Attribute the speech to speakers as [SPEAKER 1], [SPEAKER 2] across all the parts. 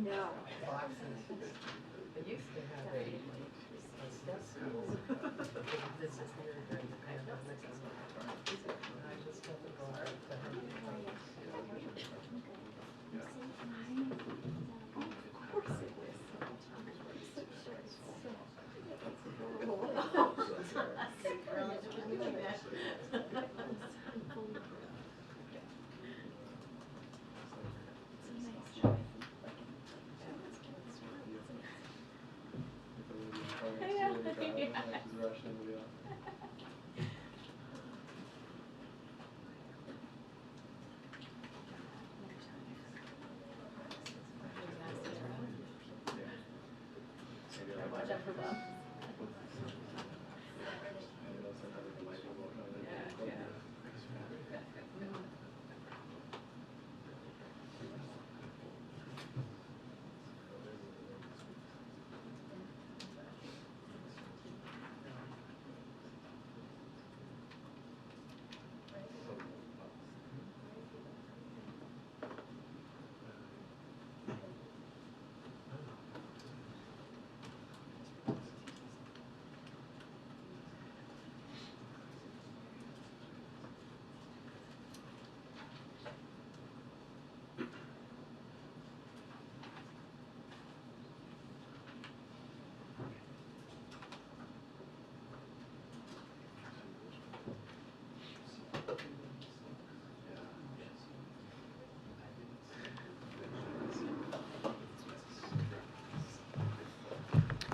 [SPEAKER 1] No.
[SPEAKER 2] They used to have a step school. This is here during the pandemic. I just got to go out to her.
[SPEAKER 1] Of course it was. Watch out for Bob.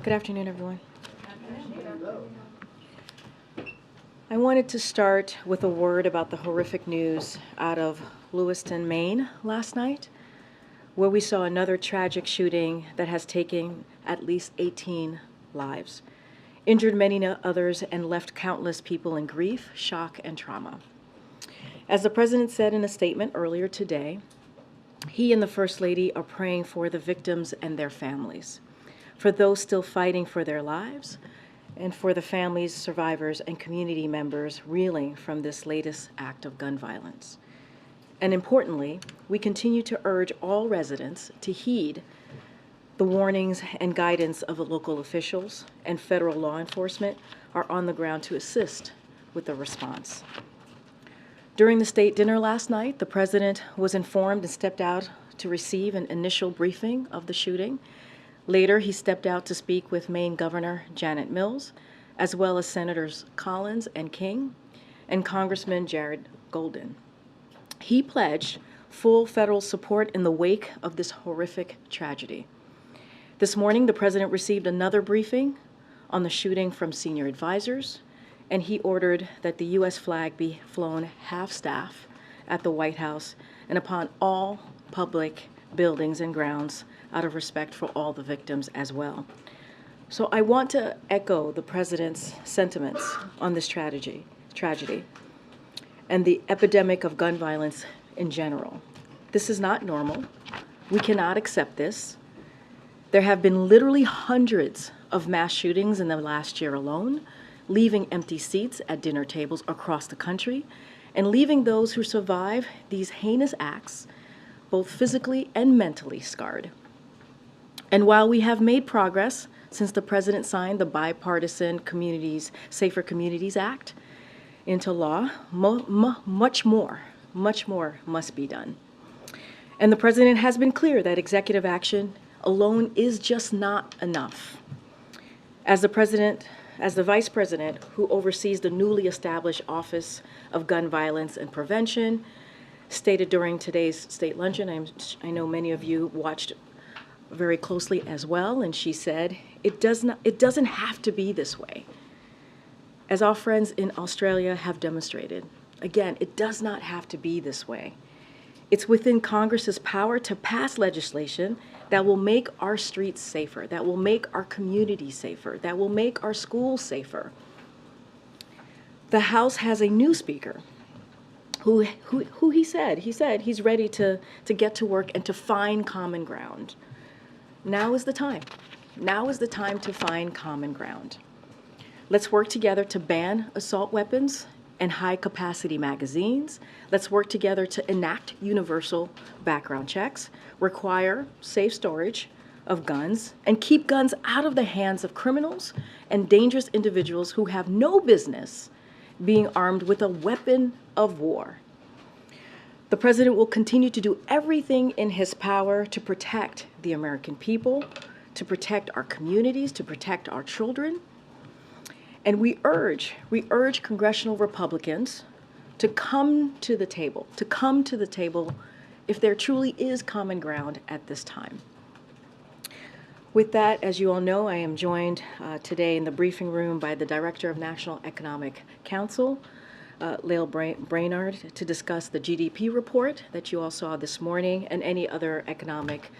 [SPEAKER 3] Good afternoon, everyone. I wanted to start with a word about the horrific news out of Lewiston, Maine last night, where we saw another tragic shooting that has taken at least 18 lives, injured many others, and left countless people in grief, shock, and trauma. As the President said in a statement earlier today, he and the First Lady are praying for the victims and their families, for those still fighting for their lives, and for the families, survivors, and community members reeling from this latest act of gun violence. And importantly, we continue to urge all residents to heed the warnings and guidance of the local officials, and federal law enforcement are on the ground to assist with the response. During the state dinner last night, the President was informed and stepped out to receive an initial briefing of the shooting. Later, he stepped out to speak with Maine Governor Janet Mills, as well as Senators Collins and King, and Congressman Jared Golden. He pledged full federal support in the wake of this horrific tragedy. This morning, the President received another briefing on the shooting from senior advisors, and he ordered that the U.S. flag be flown half-staff at the White House and upon all public buildings and grounds out of respect for all the victims as well. So I want to echo the President's sentiments on this tragedy and the epidemic of gun violence in general. This is not normal. We cannot accept this. There have been literally hundreds of mass shootings in the last year alone, leaving empty seats at dinner tables across the country, and leaving those who survive these heinous acts both physically and mentally scarred. And while we have made progress since the President signed the bipartisan Safer Communities Act into law, much more must be done. And the President has been clear that executive action alone is just not enough. As the Vice President who oversees the newly established Office of Gun Violence and Prevention, stated during today's state luncheon, I know many of you watched very closely as well, and she said, it doesn't have to be this way. As our friends in Australia have demonstrated, again, it does not have to be this way. It's within Congress's power to pass legislation that will make our streets safer, that will make our communities safer, that will make our schools safer. The House has a new speaker who he said he's ready to get to work and to find common ground. Now is the time. Now is the time to find common ground. Let's work together to ban assault weapons and high-capacity magazines. Let's work together to enact universal background checks, require safe storage of guns, and keep guns out of the hands of criminals and dangerous individuals who have no business being armed with a weapon of war. The President will continue to do everything in his power to protect the American people, to protect our communities, to protect our children. And we urge congressional Republicans to come to the table if there truly is common ground at this time. With that, as you all know, I am joined today in the briefing room by the Director of National Economic Council, Lael Brainard, to discuss the GDP report that you all saw this morning and any other economic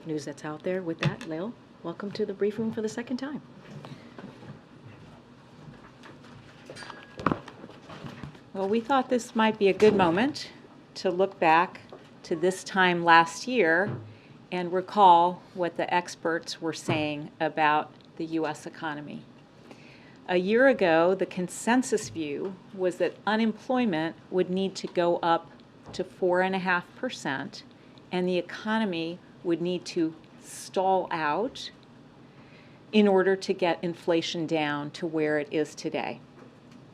[SPEAKER 3] news that's out there. With that, Lael, welcome to the briefing room for the second time.
[SPEAKER 4] Well, we thought this might be a good moment to look back to this time last year and recall what the experts were saying about the U.S. economy. A year ago, the consensus view was that unemployment would need to go up to 4.5%, and the economy would need to stall out in order to get inflation down to where it is today.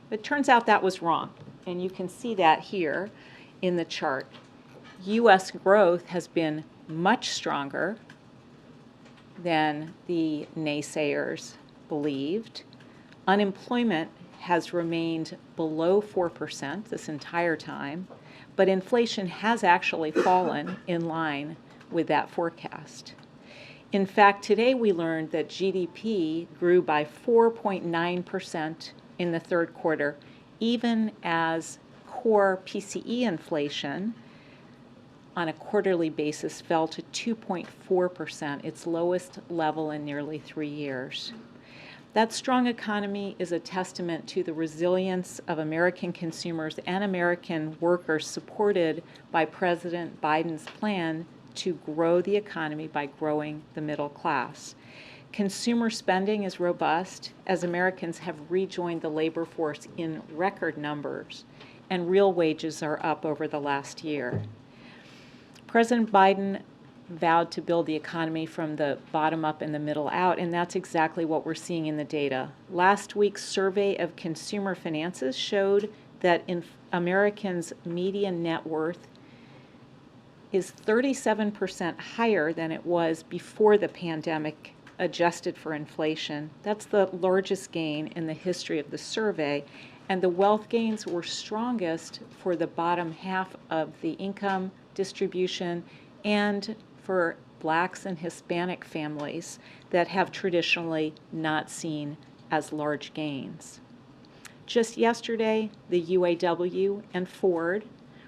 [SPEAKER 4] It turns out that was wrong, and you can see that here in the chart. U.S. growth has been much stronger than the naysayers believed. Unemployment has remained below 4% this entire time, but inflation has actually fallen in line with that forecast. In fact, today we learned that GDP grew by 4.9% in the third quarter, even as core PCE inflation on a quarterly basis fell to 2.4%, its lowest level in nearly 3 years. That strong economy is a testament to the resilience of American consumers and American workers, supported by President Biden's plan to grow the economy by growing the middle class. Consumer spending is robust as Americans have rejoined the labor force in record numbers, and real wages are up over the last year. President Biden vowed to build the economy from the bottom up and the middle out, and that's exactly what we're seeing in the data. Last week's survey of consumer finances showed that Americans' median net worth is 37% higher than it was before the pandemic, adjusted for inflation. That's the largest gain in the history of the survey, and the wealth gains were strongest for the bottom half of the income distribution and for Blacks and Hispanic families that have traditionally not seen as large gains. Just yesterday, the UAW and Ford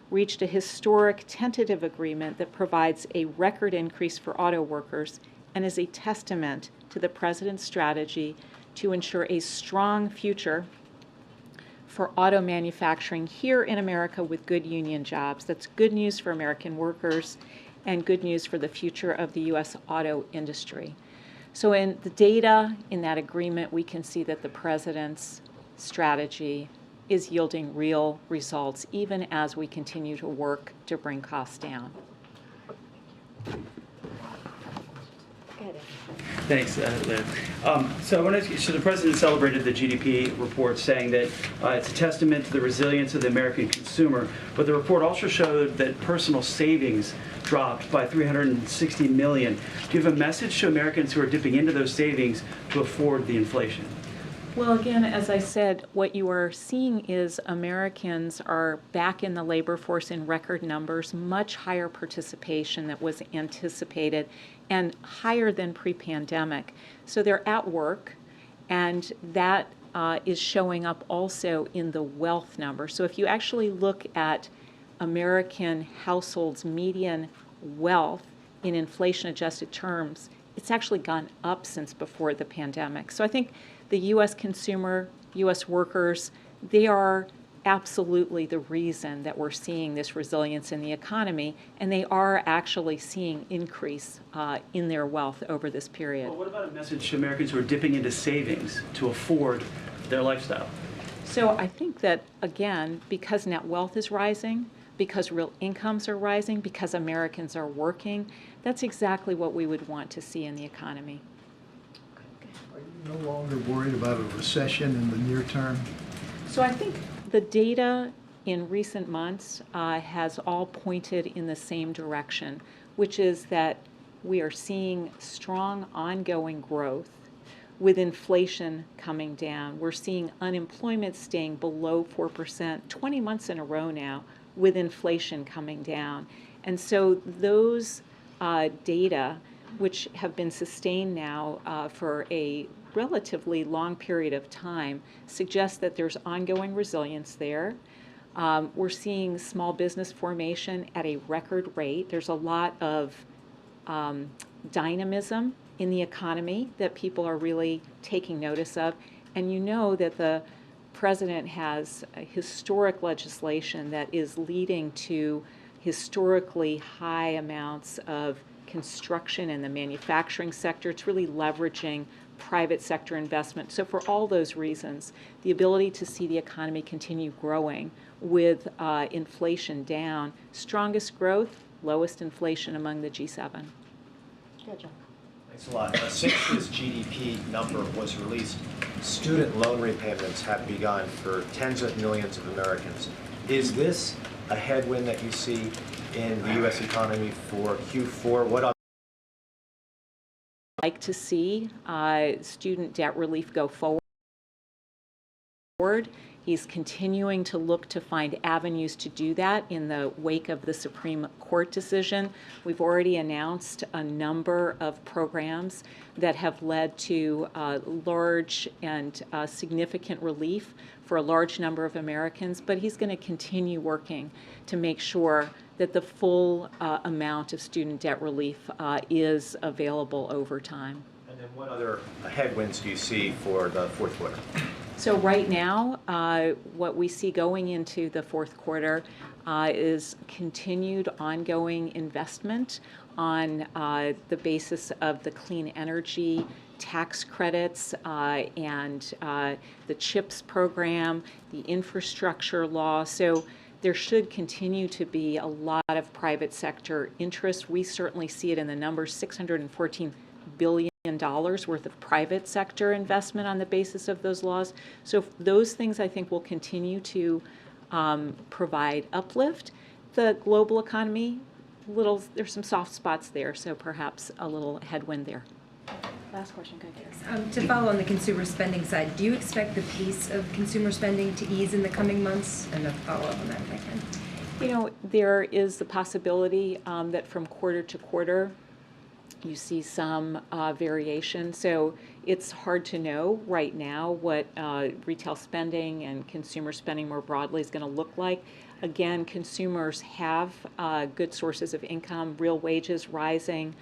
[SPEAKER 4] reached a historic tentative agreement that provides a record increase for auto workers and is a testament to the President's strategy to ensure a strong future for auto manufacturing here in America with good union jobs. That's good news for American workers and good news for the future of the U.S. auto industry. So in the data in that agreement, we can see that the President's strategy is yielding real results, even as we continue to work to bring costs down.
[SPEAKER 5] Thanks, Lael. So the President celebrated the GDP report, saying that it's a testament to the resilience of the American consumer, but the report also showed that personal savings dropped by $360 million. Do you have a message to Americans who are dipping into those savings to afford the inflation?
[SPEAKER 4] Well, again, as I said, what you are seeing is Americans are back in the labor force in record numbers, much higher participation that was anticipated, and higher than pre-pandemic. So they're at work, and that is showing up also in the wealth number. So if you actually look at American households' median wealth in inflation-adjusted terms, it's actually gone up since before the pandemic. So I think the U.S. consumer, U.S. workers, they are absolutely the reason that we're seeing this resilience in the economy, and they are actually seeing increase in their wealth over this period.
[SPEAKER 5] Well, what about a message to Americans who are dipping into savings to afford their lifestyle?
[SPEAKER 4] So I think that, again, because net wealth is rising, because real incomes are rising, because Americans are working, that's exactly what we would want to see in the economy.
[SPEAKER 6] Are you no longer worried about a recession in the near term?
[SPEAKER 4] So I think the data in recent months has all pointed in the same direction, which is that we are seeing strong ongoing growth with inflation coming down. We're seeing unemployment staying below 4%, 20 months in a row now, with inflation coming down. And so those data, which have been sustained now for a relatively long period of time, suggest that there's ongoing resilience there. We're seeing small business formation at a record rate. There's a lot of dynamism in the economy that people are really taking notice of. And you know that the president has a historic legislation that is leading to historically high amounts of construction in the manufacturing sector. It's really leveraging private sector investment. So for all those reasons, the ability to see the economy continue growing with inflation down, strongest growth, lowest inflation among the G7.
[SPEAKER 3] Good, John.
[SPEAKER 7] Thanks a lot. Since this GDP number was released, student loan repayments have begun for tens of millions of Americans. Is this a headwind that you see in the U.S. economy for Q4? What other
[SPEAKER 4] Like to see student debt relief go forward. He's continuing to look to find avenues to do that in the wake of the Supreme Court decision. We've already announced a number of programs that have led to large and significant relief for a large number of Americans, but he's going to continue working to make sure that the full amount of student debt relief is available over time.
[SPEAKER 7] And then what other headwinds do you see for the fourth quarter?
[SPEAKER 4] So right now, what we see going into the fourth quarter is continued ongoing investment on the basis of the clean energy tax credits and the CHIPS program, the infrastructure law. So there should continue to be a lot of private sector interest. We certainly see it in the numbers, $614 billion worth of private sector investment on the basis of those laws. So those things I think will continue to provide uplift. The global economy, there's some soft spots there, so perhaps a little headwind there.
[SPEAKER 3] Last question, go
[SPEAKER 8] To follow on the consumer spending side, do you expect the pace of consumer spending to ease in the coming months? And a follow-up on that if I can.
[SPEAKER 4] You know, there is the possibility that from quarter to quarter, you see some variation. So it's hard to know right now what retail spending and consumer spending more broadly is going to look like. Again, consumers have good sources of income, real wages rising,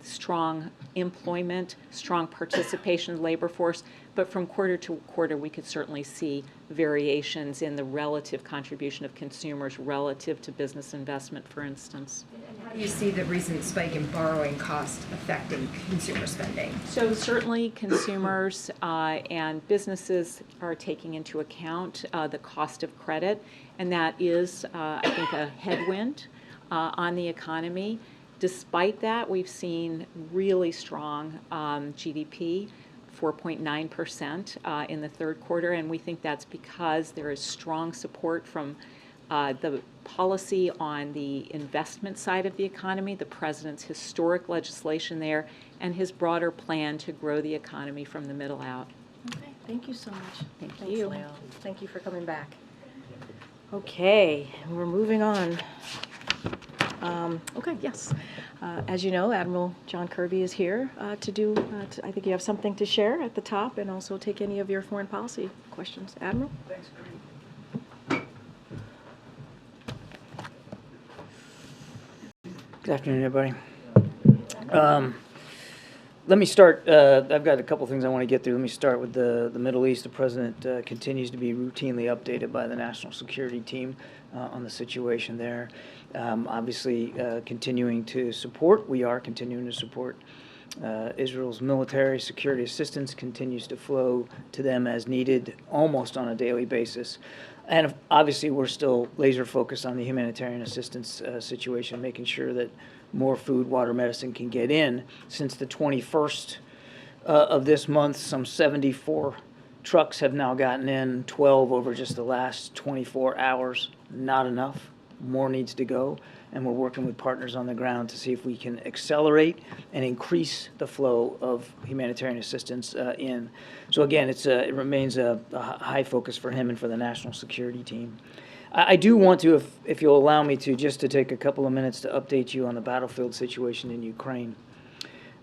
[SPEAKER 4] strong employment, strong participation in the labor force. But from quarter to quarter, we could certainly see variations in the relative contribution of consumers relative to business investment, for instance.
[SPEAKER 8] And how do you see the recent spike in borrowing cost affecting consumer spending?
[SPEAKER 4] So certainly consumers and businesses are taking into account the cost of credit, and that is, I think, a headwind on the economy. Despite that, we've seen really strong GDP, 4.9% in the third quarter, and we think that's because there is strong support from the policy on the investment side of the economy, the president's historic legislation there, and his broader plan to grow the economy from the middle out.
[SPEAKER 3] Okay, thank you so much.
[SPEAKER 4] Thanks,
[SPEAKER 3] you. Lael. Thank you for coming back. Okay, we're moving on. Okay, yes. As you know, Admiral John Kirby is here to do, I think you have something to share at the top and also take any of your foreign policy questions. Admiral?
[SPEAKER 9] Thanks, Karine. Good afternoon, everybody. Let me start. I've got a couple things I want to get through. Let me start with the Middle East. The president continues to be routinely updated by the national security team on the situation there. Obviously, continuing to support. We are continuing to support Israel's military security assistance continues to flow to them as needed almost on a daily basis. And obviously, we're still laser focused on the humanitarian assistance situation, making sure that more food, water, medicine can get in. Since the 21st of this month, some 74 trucks have now gotten in, 12 over just the last 24 hours. Not enough. More needs to go. And we're working with partners on the ground to see if we can accelerate and increase the flow of humanitarian assistance in. So again, it remains a high focus for him and for the national security team. I do want to, if you'll allow me to, just to take a couple of minutes to update you on the battlefield situation in Ukraine.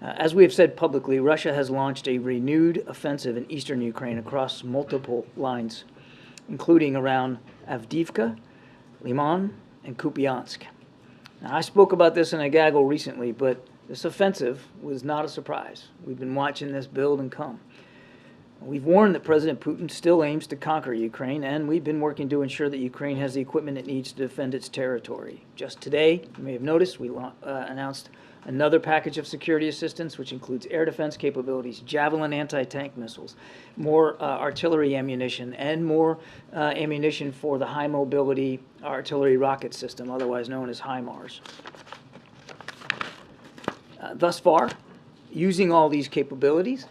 [SPEAKER 9] As we have said publicly, Russia has launched a renewed offensive in eastern Ukraine across multiple lines, including around Avdiivka, Liman, and Kupiansk. Now, I spoke about this in a gaggle recently, but this offensive was not a surprise. We've been watching this build and come. We've warned that President Putin still aims to conquer Ukraine, and we've been working to ensure that Ukraine has the equipment it needs to defend its territory. Just today, you may have noticed, we announced another package of security assistance, which includes air defense capabilities, Javelin anti-tank missiles, more artillery ammunition, and more ammunition for the high-mobility artillery rocket system, otherwise known as HIMARS. Thus far, using all these capabilities,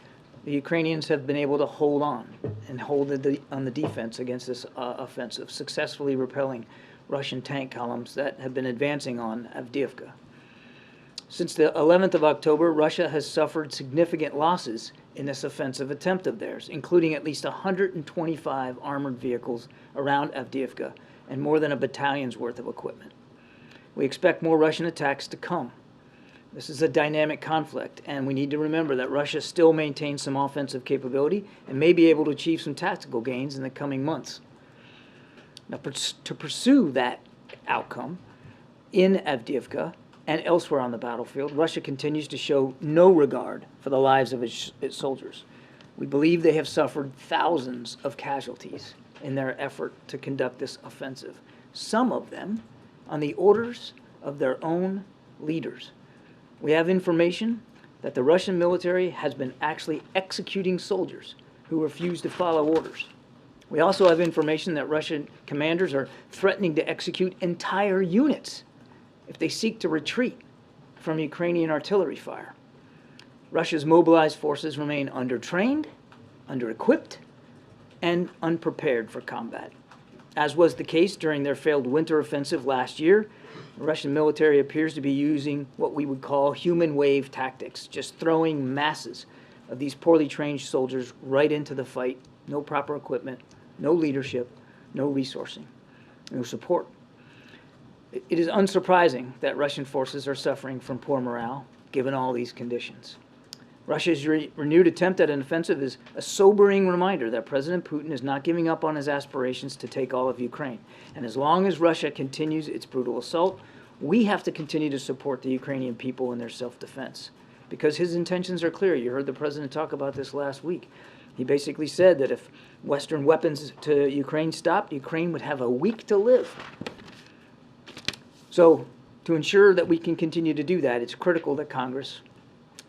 [SPEAKER 9] the Ukrainians have been able to hold on and hold on the defense against this offensive, successfully repelling Russian tank columns that have been advancing on Avdiivka. Since the 11th of October, Russia has suffered significant losses in this offensive attempt of theirs, including at least 125 armored vehicles around Avdiivka and more than a battalion's worth of equipment. We expect more Russian attacks to come. This is a dynamic conflict, and we need to remember that Russia still maintains some offensive capability and may be able to achieve some tactical gains in the coming months. Now, to pursue that outcome in Avdiivka and elsewhere on the battlefield, Russia continues to show no regard for the lives of its soldiers. We believe they have suffered thousands of casualties in their effort to conduct this offensive, some of them on the orders of their own leaders. We have information that the Russian military has been actually executing soldiers who refuse to follow orders. We also have information that Russian commanders are threatening to execute entire units if they seek to retreat from Ukrainian artillery fire. Russia's mobilized forces remain undertrained, under-equipped, and unprepared for combat. As was the case during their failed winter offensive last year, the Russian military appears to be using what we would call human wave tactics, just throwing masses of these poorly trained soldiers right into the fight. No proper equipment, no leadership, no resourcing, no support. It is unsurprising that Russian forces are suffering from poor morale, given all these conditions. Russia's renewed attempt at an offensive is a sobering reminder that President Putin is not giving up on his aspirations to take all of Ukraine. And as long as Russia continues its brutal assault, we have to continue to support the Ukrainian people in their self-defense. Because his intentions are clear. You heard the president talk about this last week. He basically said that if Western weapons to Ukraine stopped, Ukraine would have a week to live. So, to ensure that we can continue to do that, it's critical that Congress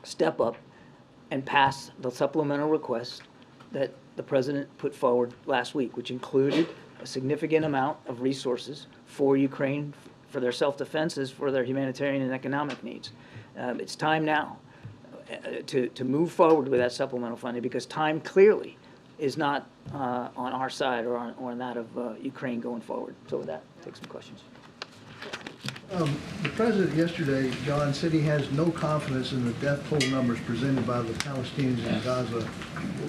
[SPEAKER 9] step up and pass the supplemental request that the president put forward last week, which included a significant amount of resources for Ukraine, for their self-defenses, for their humanitarian and economic needs. It's time now to move forward with that supplemental funding, because time clearly is not on our side or on that of Ukraine going forward. So with that, take some questions.
[SPEAKER 6] The president yesterday, John, said he has no confidence in the death toll numbers presented by the Palestinians in Gaza.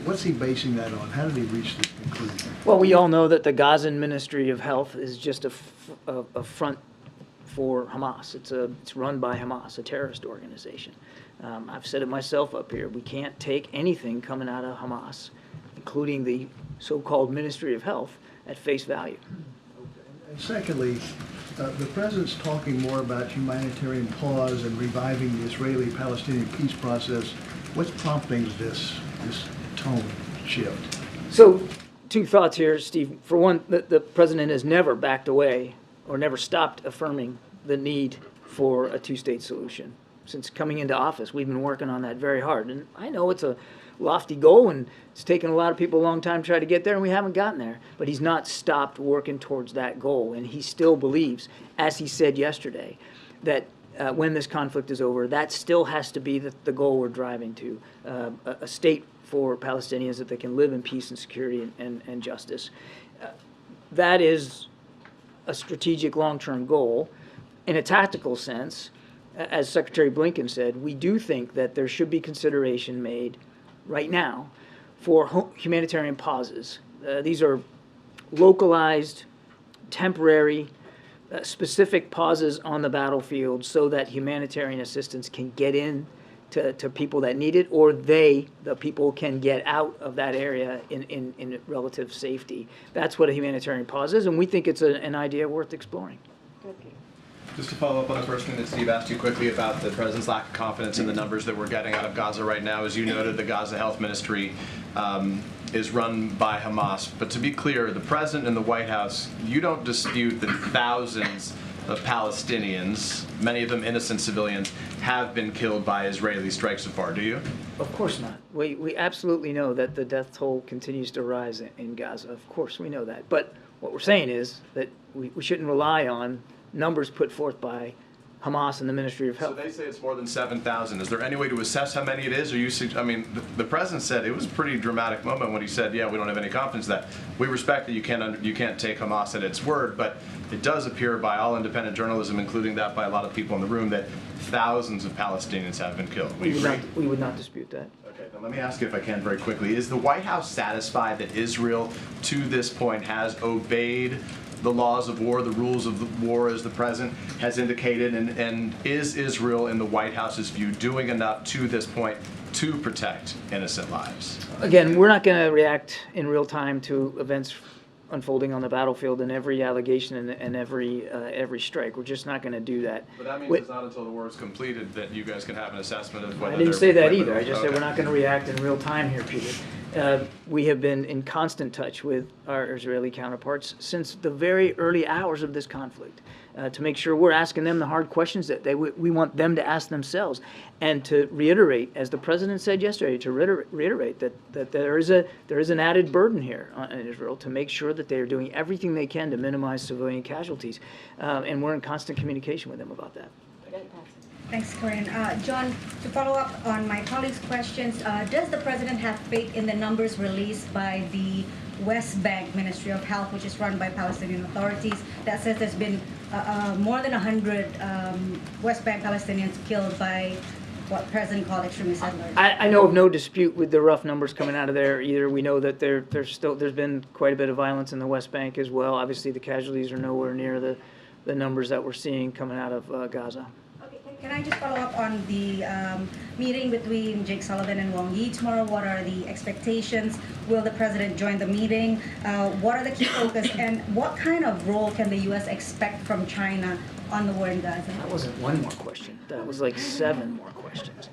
[SPEAKER 6] What's he basing that on? How did he reach this conclusion?
[SPEAKER 9] Well, we all know that the Gazan Ministry of Health is just a front for Hamas. It's run by Hamas, a terrorist organization. I've said it myself up here. We can't take anything coming out of Hamas, including the so-called Ministry of Health, at face value.
[SPEAKER 6] And secondly, the president's talking more about humanitarian pause and reviving the Israeli-Palestinian peace process. What's prompting this tone shift?
[SPEAKER 9] So, two thoughts here, Steve. For one, the president has never backed away or never stopped affirming the need for a two-state solution. since coming into office. We've been working on that very hard. And I know it's a lofty goal, and it's taken a lot of people a long time to try to get there, and we haven't gotten there. But he's not stopped working towards that goal, and he still believes, as he said yesterday, that when this conflict is over, that still has to be the goal we're driving to, a state for Palestinians that they can live in peace and security and justice. That is a strategic long-term goal. In a tactical sense, as Secretary Blinken said, we do think that there should be consideration made right now for humanitarian pauses. These are localized, temporary, specific pauses on the battlefield so that humanitarian assistance can get in to people that need it, or the people can get out of that area in relative safety. That's what a humanitarian pause is, and we think it's an idea worth exploring.
[SPEAKER 10] Just to follow up on the first thing that Steve asked you quickly about the president's lack of confidence in the numbers that we're getting out of Gaza right now. As you noted, the Gaza Health Ministry is run by Hamas. But to be clear, the president and the White House, you don't dispute that thousands of Palestinians, many of them innocent civilians, have been killed by Israeli strikes so far, do you?
[SPEAKER 9] Of course not. We absolutely know that the death toll continues to rise in Gaza. Of course we know that. But what we're saying is that we shouldn't rely on numbers put forth by Hamas and the Ministry of Health.
[SPEAKER 10] So they say it's more than 7,000. Is there any way to assess how many it is? Or I mean, the president said it was a pretty dramatic moment when he said, "Yeah, we don't have any confidence that." We respect that you can't take Hamas at its word, but it does appear by all independent journalism, including that by a lot of people in the room, that thousands of Palestinians have been killed.
[SPEAKER 9] We would not dispute that.
[SPEAKER 10] Okay, now let me ask you if I can very quickly. Is the White House satisfied that Israel, to this point, has obeyed the laws of war, the rules of the war, as the president has indicated, and is Israel, in the White House's view, doing enough to this point to protect innocent lives?
[SPEAKER 9] Again, we're not going to react in real time to events unfolding on the battlefield and every allegation and every strike. We're just not going to do that.
[SPEAKER 10] But that means it's not until the war is completed that you guys can have an assessment of whether
[SPEAKER 9] I didn't say that either. I just said we're not going to react in real time here, Peter. We have been in constant touch with our Israeli counterparts since the very early hours of this conflict to make sure we're asking them the hard questions that we want them to ask themselves, and to reiterate, as the president said yesterday, to reiterate that there is an added burden here on Israel to make sure that they are doing everything they can to minimize civilian casualties, and we're in constant communication with them about that.
[SPEAKER 11] Thanks, Karine. John, to follow up on my colleagues' questions, does the president have faith in the numbers released by the West Bank Ministry of Health, which is run by Palestinian authorities, that says there's been more than 100 West Bank Palestinians killed by what the president called extremist settlers?
[SPEAKER 9] I know of no dispute with the rough numbers coming out of there either. We know that there's been quite a bit of violence in the West Bank as well. Obviously, the casualties are nowhere near the numbers that we're seeing coming out of Gaza.
[SPEAKER 11] Can I just follow up on the meeting between Jake Sullivan and Wang Yi tomorrow? What are the expectations? Will the president join the meeting? What are the key focus? And what kind of role can the U.S. expect from China on the war in Gaza?
[SPEAKER 9] That wasn't one more question. That was like 7 more questions.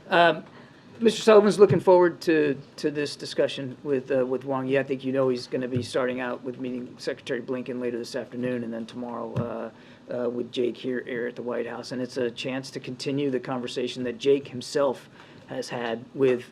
[SPEAKER 9] Mr. Sullivan's looking forward to this discussion with Wang Yi. I think you know he's going to be starting out with meeting Secretary Blinken later this afternoon, and then tomorrow with Jake here at the White House. And it's a chance to continue the conversation that Jake himself has had with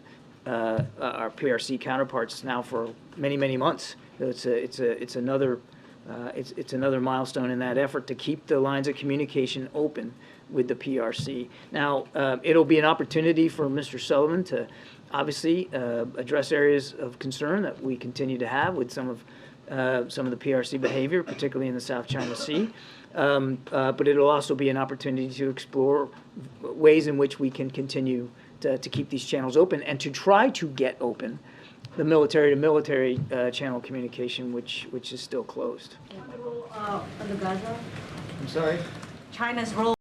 [SPEAKER 9] our PRC counterparts now for many, many months. It's another milestone in that effort to keep the lines of communication open with the PRC. Now, it'll be an opportunity for Mr. Sullivan to obviously address areas of concern that we continue to have with some of the PRC behavior, particularly in the South China Sea. But it'll also be an opportunity to explore ways in which we can continue to keep these channels open and to try to get open the military-to-military channel communication, which is still closed.
[SPEAKER 11] Under Gaza?
[SPEAKER 9] I'm sorry?
[SPEAKER 11] China's role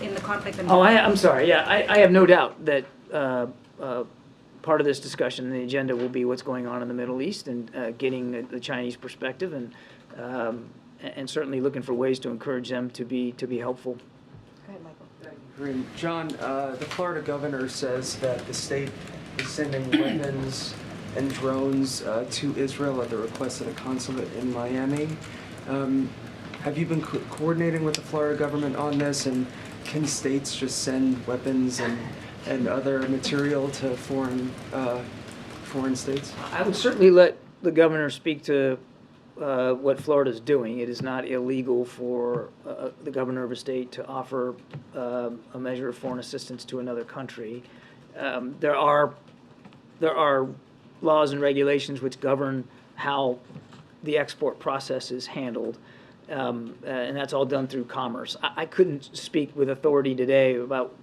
[SPEAKER 11] in the conflict in
[SPEAKER 9] Gaza. I'm sorry. Yeah, I have no doubt that part of this discussion, the agenda will be what's going on in the Middle East and getting the Chinese perspective and certainly looking for ways to encourage them to be helpful.
[SPEAKER 11] Go ahead, Michael.
[SPEAKER 12] Thank you, Karine. John, the Florida governor says that the state is sending weapons and drones to Israel at the request of the consulate in Miami. Have you been coordinating with the Florida government on this, and can states just send weapons and other material to foreign states?
[SPEAKER 9] I would certainly let the governor speak to what Florida's doing. It is not illegal for the governor of a state to offer a measure of foreign assistance to another country. There are laws and regulations which govern how the export process is handled, and that's all done through commerce. I couldn't speak with authority today about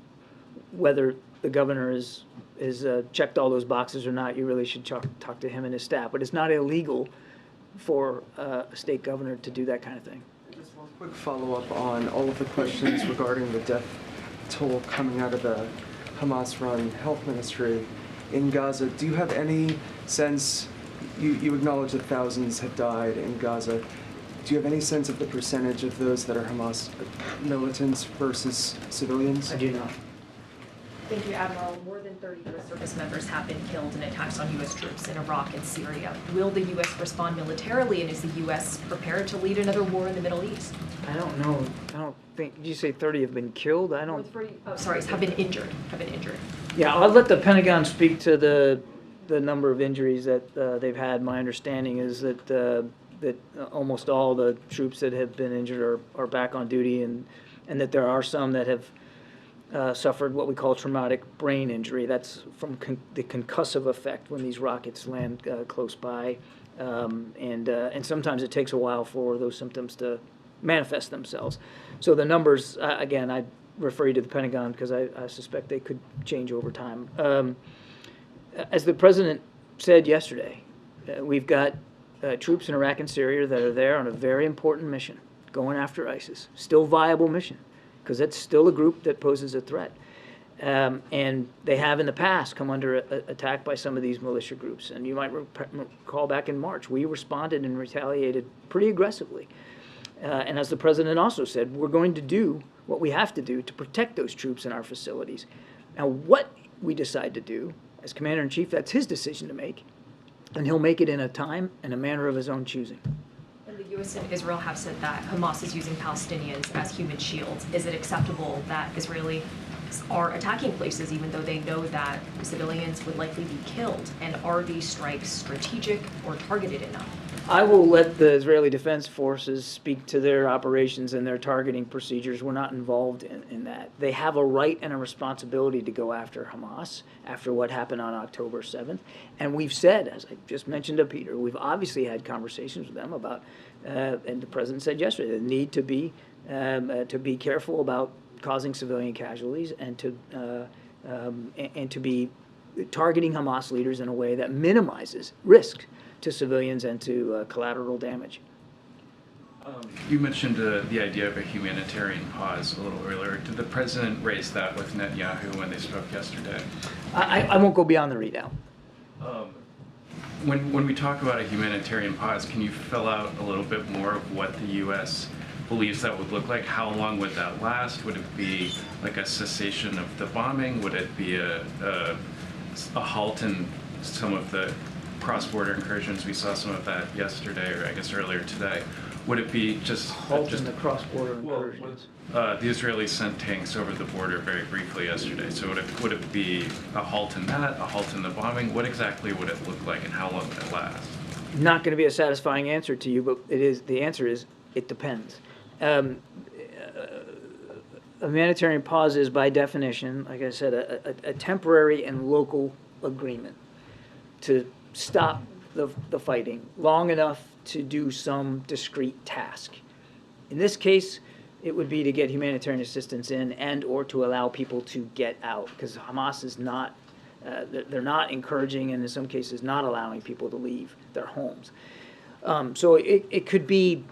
[SPEAKER 9] whether the governor is checked all those boxes or not. You really should talk to him and his staff, but it's not illegal for a state governor to do that kind of thing.
[SPEAKER 12] Just one quick follow-up on all of the questions regarding the death toll coming out of the Hamas-run health ministry in Gaza. Do you have any sense, you acknowledge that thousands have died in Gaza, do you have any sense of the percentage of those that are Hamas militants versus civilians?
[SPEAKER 9] I do not.
[SPEAKER 1] Thank you, Admiral. More than 30 U.S. service members have been killed in attacks on U.S. troops in Iraq and Syria. Will the U.S. respond militarily, and is the U.S. prepared to lead another war in the Middle East?
[SPEAKER 9] I don't know. I don't think. Did you say 30 have been killed? I don't.
[SPEAKER 1] Have been injured.
[SPEAKER 9] Yeah, I'll let the Pentagon speak to the number of injuries that they've had. My understanding is that almost all the troops that have been injured are back on duty, and that there are some that have suffered what we call traumatic brain injury. That's from the concussive effect when these rockets land close by, and sometimes it takes a while for those symptoms to manifest themselves. So the numbers, again, I refer you to the Pentagon because I suspect they could change over time. As the president said yesterday, we've got troops in Iraq and Syria that are there on a very important mission, going after ISIS. Still viable mission, because it's still a group that poses a threat. And they have in the past come under attack by some of these militia groups. And you might recall back in March, we responded and retaliated pretty aggressively. And as the president also said, we're going to do what we have to do to protect those troops in our facilities. Now, what we decide to do as commander-in-chief, that's his decision to make. And he'll make it in a time and a manner of his own choosing.
[SPEAKER 1] And the U.S. and Israel have said that Hamas is using Palestinians as human shields. Is it acceptable that Israelis are attacking places even though they know that civilians would likely be killed? And are these strikes strategic or targeted enough?
[SPEAKER 9] I will let the Israeli Defense Forces speak to their operations and their targeting procedures. We're not involved in that. They have a right and a responsibility to go after Hamas after what happened on October 7th. And we've said, as I just mentioned to Peter, we've obviously had conversations with them about, and the president said yesterday, the need to be careful about causing civilian casualties and to be targeting Hamas leaders in a way that minimizes risk to civilians and to collateral damage.
[SPEAKER 13] You mentioned the idea of a humanitarian pause a little earlier. Did the president raise that with Netanyahu when they spoke yesterday?
[SPEAKER 9] I won't go beyond the readout.
[SPEAKER 13] When we talk about a humanitarian pause, can you fill out a little bit more of what the U.S. believes that would look like? How long would that last? Would it be like a cessation of the bombing? Would it be a halt in some of the cross-border incursions? We saw some of that yesterday, or I guess earlier today. Would it be just
[SPEAKER 9] halt in the cross-border incursions?
[SPEAKER 13] The Israelis sent tanks over the border very briefly yesterday. So would it be a halt in that, a halt in the bombing? What exactly would it look like, and how long would it last?
[SPEAKER 9] Not going to be a satisfying answer to you, but the answer is it depends. A humanitarian pause is, by definition, like I said, a temporary and local agreement to stop the fighting long enough to do some discrete task. In this case, it would be to get humanitarian assistance in and or to allow people to get out, because Hamas is not, they're not encouraging and in some cases not allowing people to leave their homes. So it could be,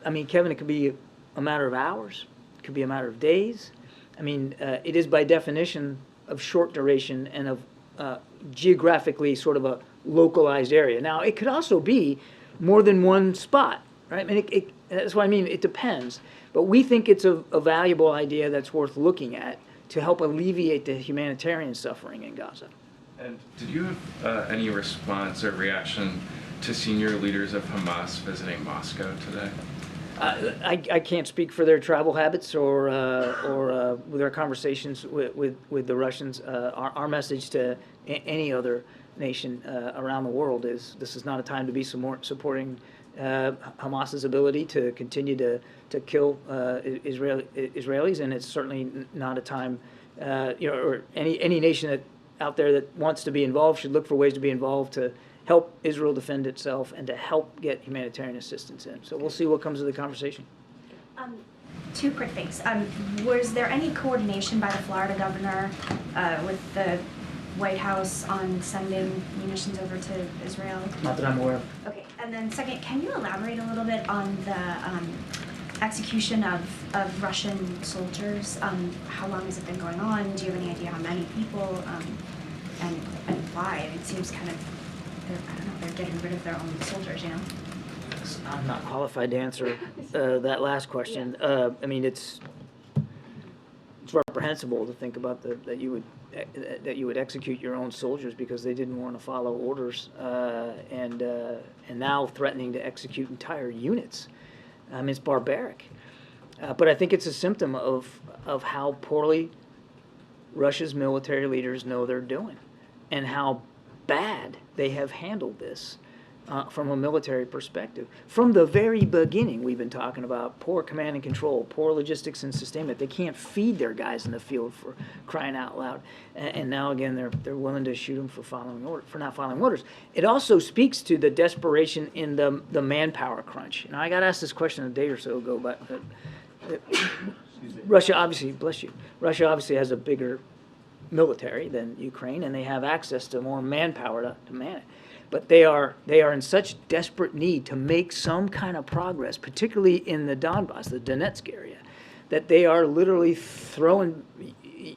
[SPEAKER 9] I mean, Kevin, it could be a matter of hours, it could be a matter of days. I mean, it is by definition of short duration and of geographically sort of a localized area. Now, it could also be more than one spot, right? I mean, that's what I mean, it depends. But we think it's a valuable idea that's worth looking at to help alleviate the humanitarian suffering in Gaza.
[SPEAKER 13] And did you have any response or reaction to senior leaders of Hamas visiting Moscow today?
[SPEAKER 9] I can't speak for their travel habits or with their conversations with the Russians. Our message to any other nation around the world is this is not a time to be supporting Hamas's ability to continue to kill Israelis, and it's certainly not a time, or any nation out there that wants to be involved should look for ways to be involved to help Israel defend itself and to help get humanitarian assistance in. So we'll see what comes of the conversation.
[SPEAKER 14] Two quick things. Was there any coordination by the Florida governor with the White House on sending munitions over to Israel?
[SPEAKER 9] Not that I'm aware of.
[SPEAKER 14] Okay, and then second, can you elaborate a little bit on the execution of Russian soldiers? How long has it been going on? Do you have any idea how many people and why? It seems kind of, they're getting rid of their own soldiers, you know?
[SPEAKER 9] I'm not qualified to answer that last question. I mean, it's reprehensible to think about that you would execute your own soldiers because they didn't want to follow orders, and now threatening to execute entire units. It's barbaric. But I think it's a symptom of how poorly Russia's military leaders know they're doing, and how bad they have handled this from a military perspective. From the very beginning, we've been talking about poor command and control, poor logistics and sustainment. They can't feed their guys in the field for crying out loud, and now again they're willing to shoot them for not following orders. It also speaks to the desperation in the manpower crunch. I got asked this question a day or so ago, but Russia obviously, bless you, Russia obviously has a bigger military than Ukraine, and they have access to more manpower to man it. But they are in such desperate need to make some kind of progress, particularly in the Donbass, the Donetsk area, that they are literally throwing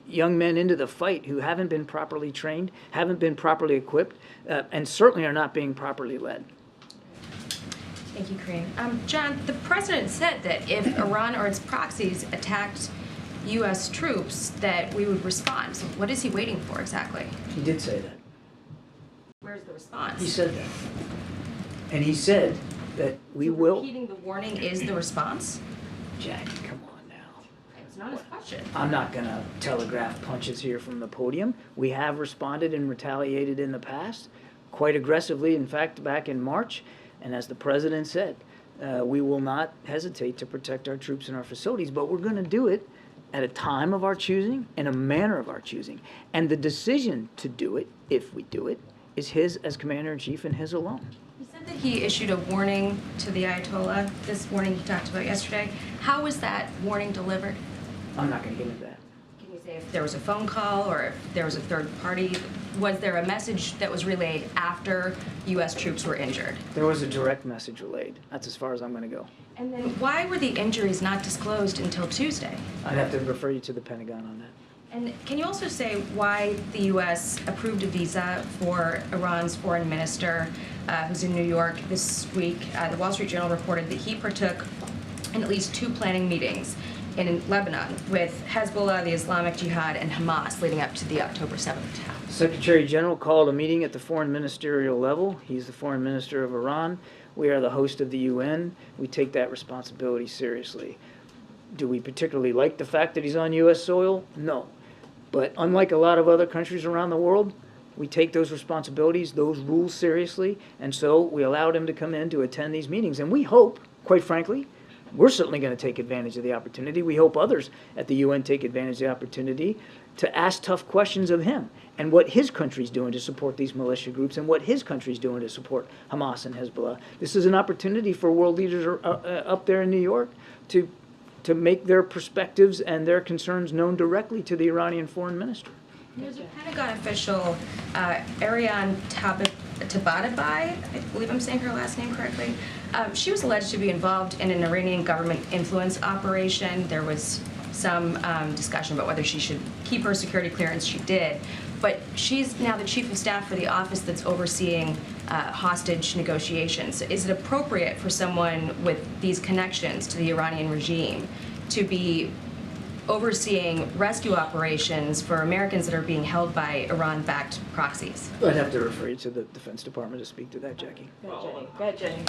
[SPEAKER 9] young men into the fight who haven't been properly trained, haven't been properly equipped, and certainly are not being properly led.
[SPEAKER 8] Thank you, Karine. John, the president said that if Iran or its proxies attacked U.S. troops, that we would respond. So what is he waiting for exactly?
[SPEAKER 9] He did say that.
[SPEAKER 8] Where's the response?
[SPEAKER 9] He said that. And he said that we will...
[SPEAKER 8] Repeating the warning is the response?
[SPEAKER 9] Jackie, come on now.
[SPEAKER 8] It's not his question.
[SPEAKER 9] I'm not going to telegraph punches here from the podium. We have responded and retaliated in the past, quite aggressively, in fact, back in March. And as the president said, we will not hesitate to protect our troops and our facilities, but we're going to do it at a time of our choosing, in a manner of our choosing. And the decision to do it, if we do it, is his as commander-in-chief and his alone.
[SPEAKER 8] He said that he issued a warning to the Ayatollah, this warning he talked about yesterday. How was that warning delivered?
[SPEAKER 9] I'm not going to get into that.
[SPEAKER 8] Can you say if there was a phone call or if there was a third party? Was there a message that was relayed after U.S. troops were injured?
[SPEAKER 9] There was a direct message relayed. That's as far as I'm going to go.
[SPEAKER 8] And then why were the injuries not disclosed until Tuesday?
[SPEAKER 9] I'd have to refer you to the Pentagon on that.
[SPEAKER 8] And can you also say why the U.S. approved a visa for Iran's foreign minister who's in New York this week? The Wall Street Journal reported that he partook in at least 2 planning meetings in Lebanon with Hezbollah, the Islamic Jihad, and Hamas leading up to the October 7th attack.
[SPEAKER 9] Secretary General called a meeting at the foreign ministerial level. He's the foreign minister of Iran. We are the host of the UN. We take that responsibility seriously. Do we particularly like the fact that he's on U.S. soil? No. But unlike a lot of other countries around the world, we take those responsibilities, those rules seriously, and so we allowed him to come in to attend these meetings. And we hope, quite frankly, we're certainly going to take advantage of the opportunity. We hope others at the UN take advantage of the opportunity to ask tough questions of him and what his country's doing to support these militia groups and what his country's doing to support Hamas and Hezbollah. This is an opportunity for world leaders up there in New York to make their perspectives and their concerns known directly to the Iranian foreign minister.
[SPEAKER 8] There's a Pentagon official, Ariane Tabatabai, I believe I'm saying her last name correctly. She was alleged to be involved in an Iranian government influence operation. There was some discussion about whether she should keep her security clearance. She did. But she's now the chief of staff for the office that's overseeing hostage negotiations. Is it appropriate for someone with these connections to the Iranian regime to be overseeing rescue operations for Americans that are being held by Iran-backed proxies?
[SPEAKER 9] I'd have to refer you to the Defense Department to speak to that, Jackie.
[SPEAKER 3] Go ahead, Jenny.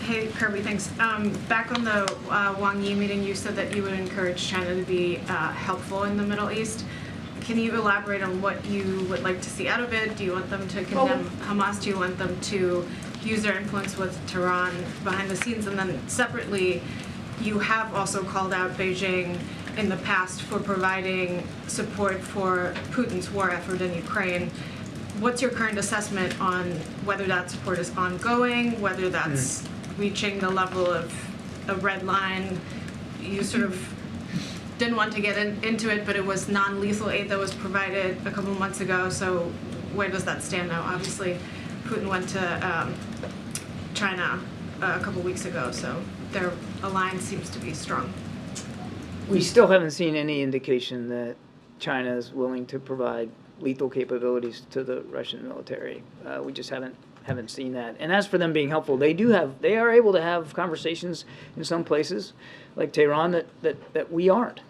[SPEAKER 15] Hey, Kirby, thanks. Back on the Wang Yi meeting, you said that you would encourage China to be helpful in the Middle East. Can you elaborate on what you would like to see out of it? Do you want them to condemn Hamas? Do you want them to use their influence with Tehran behind the scenes? And then separately, you have also called out Beijing in the past for providing support for Putin's war effort in Ukraine. What's your current assessment on whether that support is ongoing, whether that's reaching the level of a red line? You sort of didn't want to get into it, but it was non-lethal aid that was provided a couple months ago, so where does that stand now? Obviously, Putin went to China a couple weeks ago, so their alliance seems to be strong.
[SPEAKER 9] We still haven't seen any indication that China is willing to provide lethal capabilities to the Russian military. We just haven't seen that. And as for them being helpful, they are able to have conversations in some places, like Tehran, that we aren't.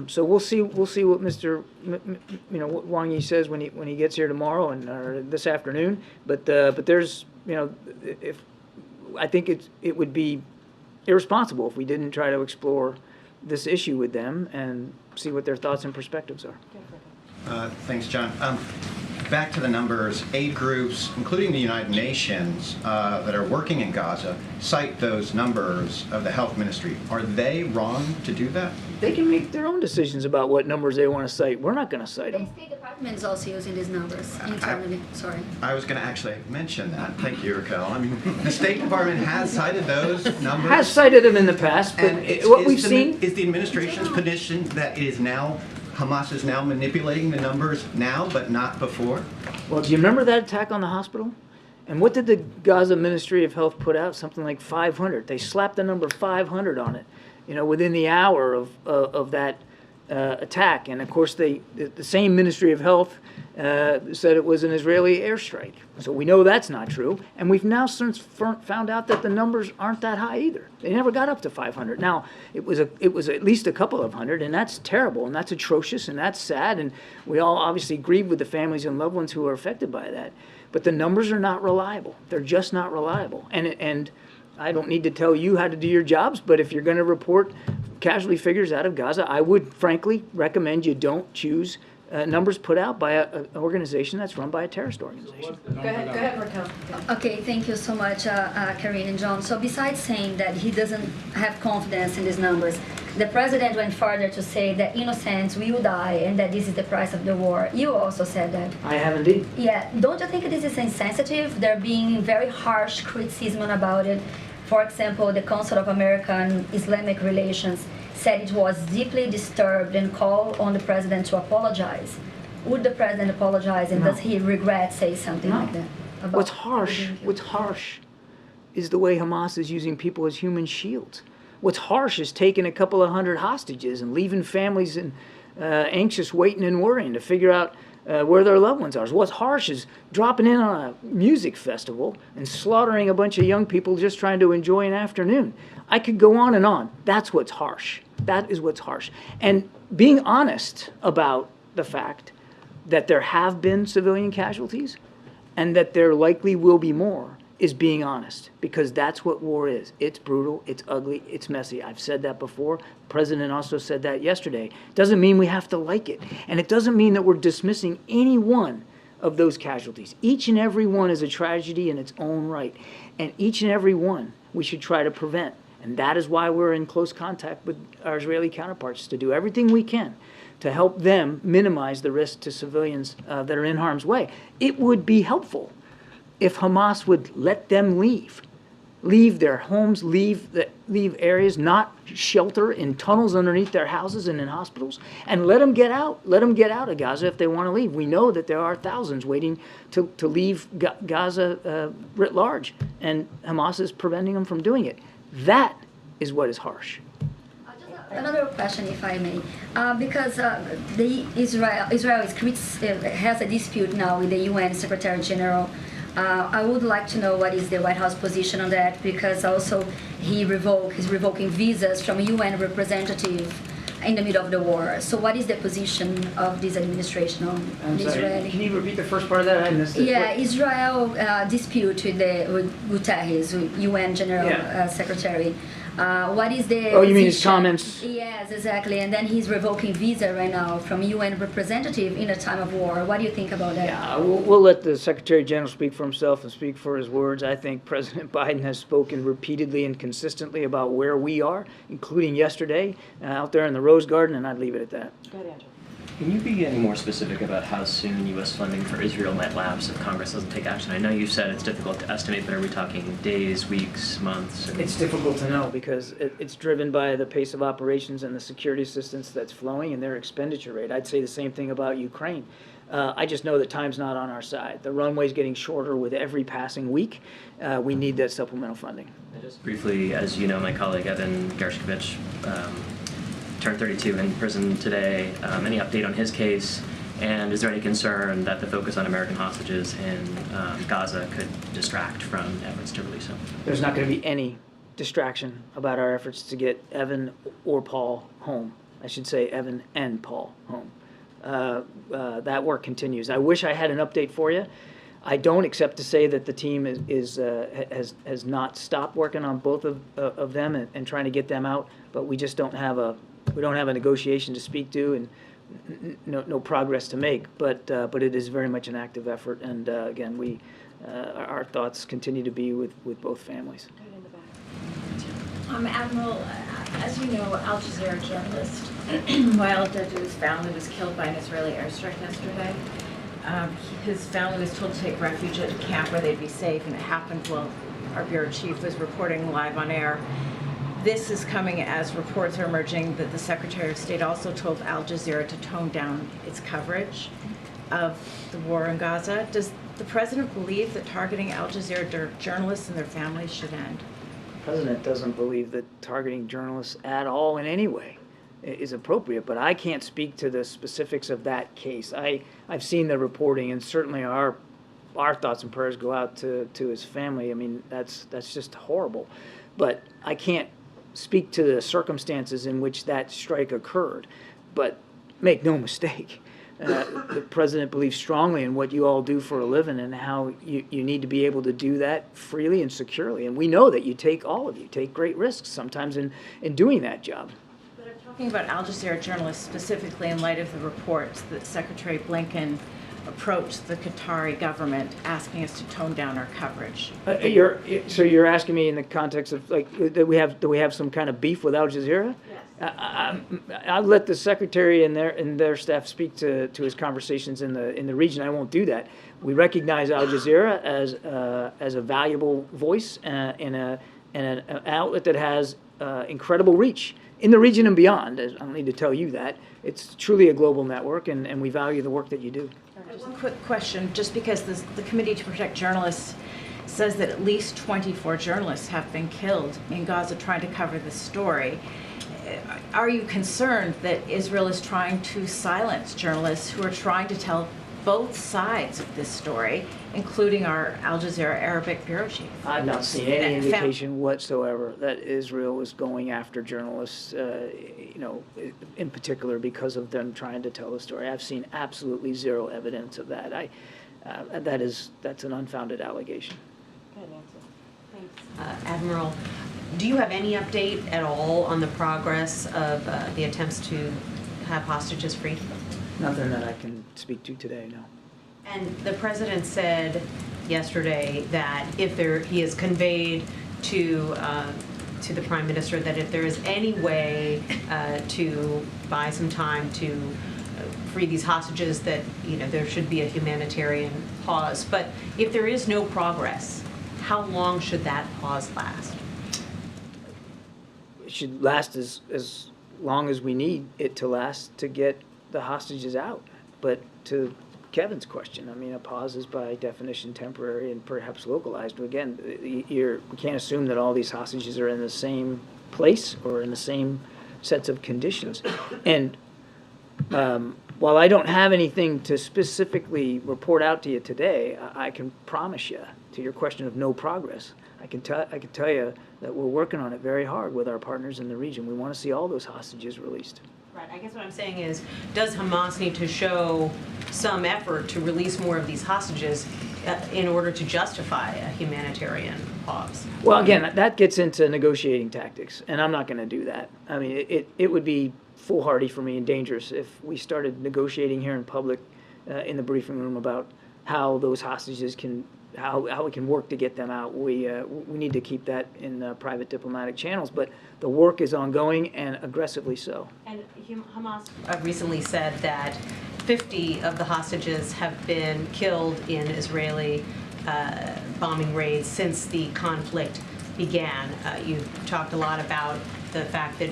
[SPEAKER 9] So we'll see what Mr. What Wang Yi says when he gets here tomorrow or this afternoon. But there's I think it would be irresponsible if we didn't try to explore this issue with them and see what their thoughts and perspectives are.
[SPEAKER 16] Thanks, John. Back to the numbers, aid groups, including the United Nations, that are working in Gaza, cite those numbers of the health ministry. Are they wrong to do that?
[SPEAKER 9] They can make their own decisions about what numbers they want to cite. We're not going to cite them.
[SPEAKER 17] The State Department is also using these numbers internally. Sorry.
[SPEAKER 16] I was going to actually mention that. Thank you, Raquel. I mean, the State Department has cited those numbers.
[SPEAKER 9] Has cited them in the past, but what we've seen
[SPEAKER 16] is the administration's position that it is now Hamas is now manipulating the numbers now, but not before?
[SPEAKER 9] Well, do you remember that attack on the hospital? And what did the Gaza Ministry of Health put out? Something like 500. They slapped the number 500 on it, within the hour of that attack. And of course, the same Ministry of Health said it was an Israeli airstrike. So we know that's not true. And we've now since found out that the numbers aren't that high either. They never got up to 500. Now, it was at least a couple of hundred, and that's terrible, and that's atrocious, and that's sad, and we all obviously grieve with the families and loved ones who are affected by that. But the numbers are not reliable. They're just not reliable. And I don't need to tell you how to do your jobs, but if you're going to report casualty figures out of Gaza, I would frankly recommend you don't choose numbers put out by an organization that's run by a terrorist organization.
[SPEAKER 8] Go ahead, Raquel.
[SPEAKER 17] Okay, thank you so much, Karine and John. So besides saying that he doesn't have confidence in these numbers, the president went further to say that innocents will die and that this is the price of the war. You also said that.
[SPEAKER 9] I have indeed.
[SPEAKER 17] Yeah, don't you think this is insensitive? There being very harsh criticism about it. For example, the Council of American Islamic Relations said it was deeply disturbed and called on the president to apologize. Would the president apologize, and does he regret saying something like that?
[SPEAKER 9] What's harsh is the way Hamas is using people as human shields. What's harsh is taking a couple of hundred hostages and leaving families anxious, waiting and worrying to figure out where their loved ones are. What's harsh is dropping in on a music festival and slaughtering a bunch of young people just trying to enjoy an afternoon. I could go on and on. That's what's harsh. That is what's harsh. And being honest about the fact that there have been civilian casualties and that there likely will be more is being honest, because that's what war is. It's brutal, it's ugly, it's messy. I've said that before. The president also said that yesterday. Doesn't mean we have to like it. And it doesn't mean that we're dismissing any one of those casualties. Each and every one is a tragedy in its own right. And each and every one we should try to prevent. And that is why we're in close contact with our Israeli counterparts, to do everything we can to help them minimize the risk to civilians that are in harm's way. It would be helpful if Hamas would let them leave their homes, leave areas, not shelter in tunnels underneath their houses and in hospitals, and let them get out. Let them get out of Gaza if they want to leave. We know that there are thousands waiting to leave Gaza writ large, and Hamas is preventing them from doing it. That is what is harsh.
[SPEAKER 17] Another question, if I may, because Israel has a dispute now with the UN Secretary General. I would like to know what is the White House position on that, because also he's revoking visas from UN representative in the middle of the war. So what is the position of this administration on
[SPEAKER 9] I'm sorry,
[SPEAKER 17] Israeli?
[SPEAKER 9] can you repeat the first part of that? I missed it.
[SPEAKER 17] Yeah, Israel dispute with Guterres, UN General Secretary. What is the
[SPEAKER 9] Oh, you mean his
[SPEAKER 17] position?
[SPEAKER 9] comments?
[SPEAKER 17] Yes, exactly. And then he's revoking visa right now from UN representative in a time of war. What do you think about that?
[SPEAKER 9] Yeah, we'll let the Secretary General speak for himself and speak for his words. I think President Biden has spoken repeatedly and consistently about where we are, including yesterday out there in the Rose Garden, and I'd leave it at that.
[SPEAKER 3] Go ahead, Andrew.
[SPEAKER 18] Can you be any more specific about how soon U.S. funding for Israel might lapse if Congress doesn't take action? I know you said it's difficult to estimate, but are we talking days, weeks, months?
[SPEAKER 9] It's difficult to know because it's driven by the pace of operations and the security assistance that's flowing and their expenditure rate. I'd say the same thing about Ukraine. I just know that time's not on our side. The runway's getting shorter with every passing week. We need that supplemental funding.
[SPEAKER 18] And just briefly, as you know, my colleague Evan Gershkovich turned 32 in prison today. Any update on his case? And is there any concern that the focus on American hostages in Gaza could distract from efforts to release him?
[SPEAKER 9] There's not going to be any distraction about our efforts to get Evan or Paul home. I should say Evan and Paul home. That work continues. I wish I had an update for you. I don't, except to say that the team has not stopped working on both of them and trying to get them out. But we just don't have a negotiation to speak to and no progress to make. But it is very much an active effort. And again, our thoughts continue to be with both families.
[SPEAKER 19] Admiral, as you know, Al Jazeera journalist Lael was found and was killed by an Israeli airstrike yesterday. His family was told to take refuge at a camp where they'd be safe, and it happened while our bureau chief was reporting live on air. This is coming as reports are emerging that the Secretary of State also told Al Jazeera to tone down its coverage of the war in Gaza. Does the President believe that targeting Al Jazeera journalists and their families should end?
[SPEAKER 9] The President doesn't believe that targeting journalists at all in any way is appropriate, but I can't speak to the specifics of that case. I've seen the reporting, and certainly our thoughts and prayers go out to his family. I mean, that's just horrible. But I can't speak to the circumstances in which that strike occurred. But make no mistake, the President believes strongly in what you all do for a living and how you need to be able to do that freely and securely. And we know that all of you take great risks sometimes in doing that job.
[SPEAKER 19] Talking about Al Jazeera journalists specifically in light of the reports that Secretary Blinken approached the Qatari government asking us to tone down our coverage.
[SPEAKER 9] So you're asking me in the context of do we have some kind of beef with Al Jazeera? Yes. I'll let the Secretary and their staff speak to his conversations in the region. I won't do that. We recognize Al Jazeera as a valuable voice and an outlet that has incredible reach in the region and beyond. I don't need to tell you that. It's truly a global network, and we value the work that you do.
[SPEAKER 19] Just a quick question, just because the Committee to Protect Journalists says that at least 24 journalists have been killed in Gaza trying to cover this story. Are you concerned that Israel is trying to silence journalists who are trying to tell both sides of this story, including our Al Jazeera Arabic bureau chief?
[SPEAKER 9] I've not seen any indication whatsoever that Israel is going after journalists, in particular because of them trying to tell the story. I've seen absolutely zero evidence of that. That's an unfounded allegation.
[SPEAKER 3] Go ahead, Nancy.
[SPEAKER 20] Admiral, do you have any update at all on the progress of the attempts to have hostages freed?
[SPEAKER 9] Nothing that I can speak to today, no.
[SPEAKER 20] And the President said yesterday that he has conveyed to the Prime Minister that if there is any way to buy some time to free these hostages, that there should be a humanitarian pause. But if there is no progress, how long should that pause last?
[SPEAKER 9] It should last as long as we need it to last to get the hostages out. But to Kevin's question, I mean, a pause is by definition temporary and perhaps localized. Again, we can't assume that all these hostages are in the same place or in the same sets of conditions. And while I don't have anything to specifically report out to you today, I can promise you, to your question of no progress, I can tell you that we're working on it very hard with our partners in the region. We want to see all those hostages released.
[SPEAKER 20] Right, I guess what I'm saying is, does Hamas need to show some effort to release more of these hostages in order to justify a humanitarian pause?
[SPEAKER 9] Well, again, that gets into negotiating tactics, and I'm not going to do that. I mean, it would be foolhardy for me and dangerous if we started negotiating here in public in the briefing room about how those hostages can, how we can work to get them out. We need to keep that in private diplomatic channels, but the work is ongoing and aggressively so.
[SPEAKER 20] And Hamas recently said that 50 of the hostages have been killed in Israeli bombing raids since the conflict began. You've talked a lot about the fact that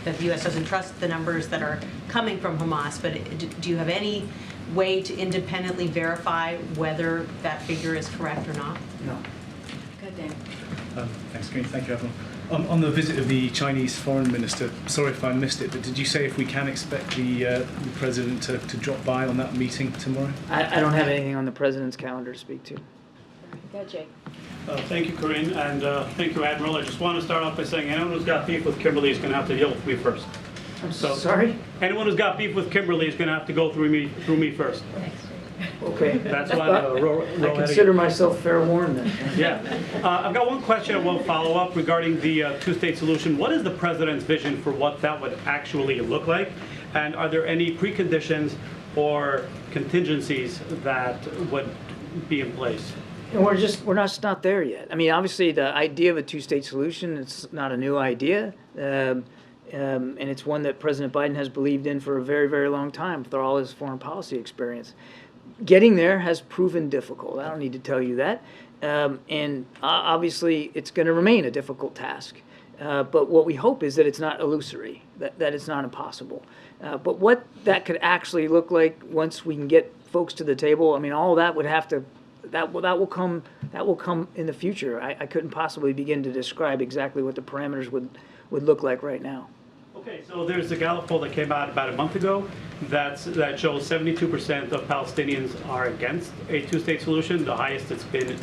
[SPEAKER 20] the U.S. doesn't trust the numbers that are coming from Hamas, but do you have any way to independently verify whether that figure is correct or not?
[SPEAKER 9] No.
[SPEAKER 14] Good, Dan.
[SPEAKER 21] Thanks, Karine. Thank you, everyone. On the visit of the Chinese foreign minister, sorry if I missed it, but did you say if we can expect the president to drop by on that meeting tomorrow?
[SPEAKER 9] I don't have anything on the president's calendar to speak to.
[SPEAKER 3] Go, Jay.
[SPEAKER 22] Thank you, Karine, and thank you, Admiral. I just want to start off by saying anyone who's got beef with Kimberly is going to have to deal with me first.
[SPEAKER 9] I'm sorry?
[SPEAKER 22] Anyone who's got beef with Kimberly is going to have to go through me first.
[SPEAKER 9] Okay.
[SPEAKER 22] That's why
[SPEAKER 9] I consider myself fair warned then.
[SPEAKER 22] Yeah. I've got one question and one follow-up regarding the two-state solution. What is the president's vision for what that would actually look like? And are there any preconditions or contingencies that would be in place?
[SPEAKER 9] And we're not there yet. I mean, obviously, the idea of a two-state solution, it's not a new idea. And it's one that President Biden has believed in for a very, very long time through all his foreign policy experience. Getting there has proven difficult. I don't need to tell you that. And obviously, it's going to remain a difficult task. But what we hope is that it's not illusory, that it's not impossible. But what that could actually look like once we can get folks to the table, I mean, all of that would have to, that will come in the future. I couldn't possibly begin to describe exactly what the parameters would look like right now.
[SPEAKER 22] Okay, so there's a Gallup poll that came out about a month ago that shows 72% of Palestinians are against a two-state solution, the highest it's been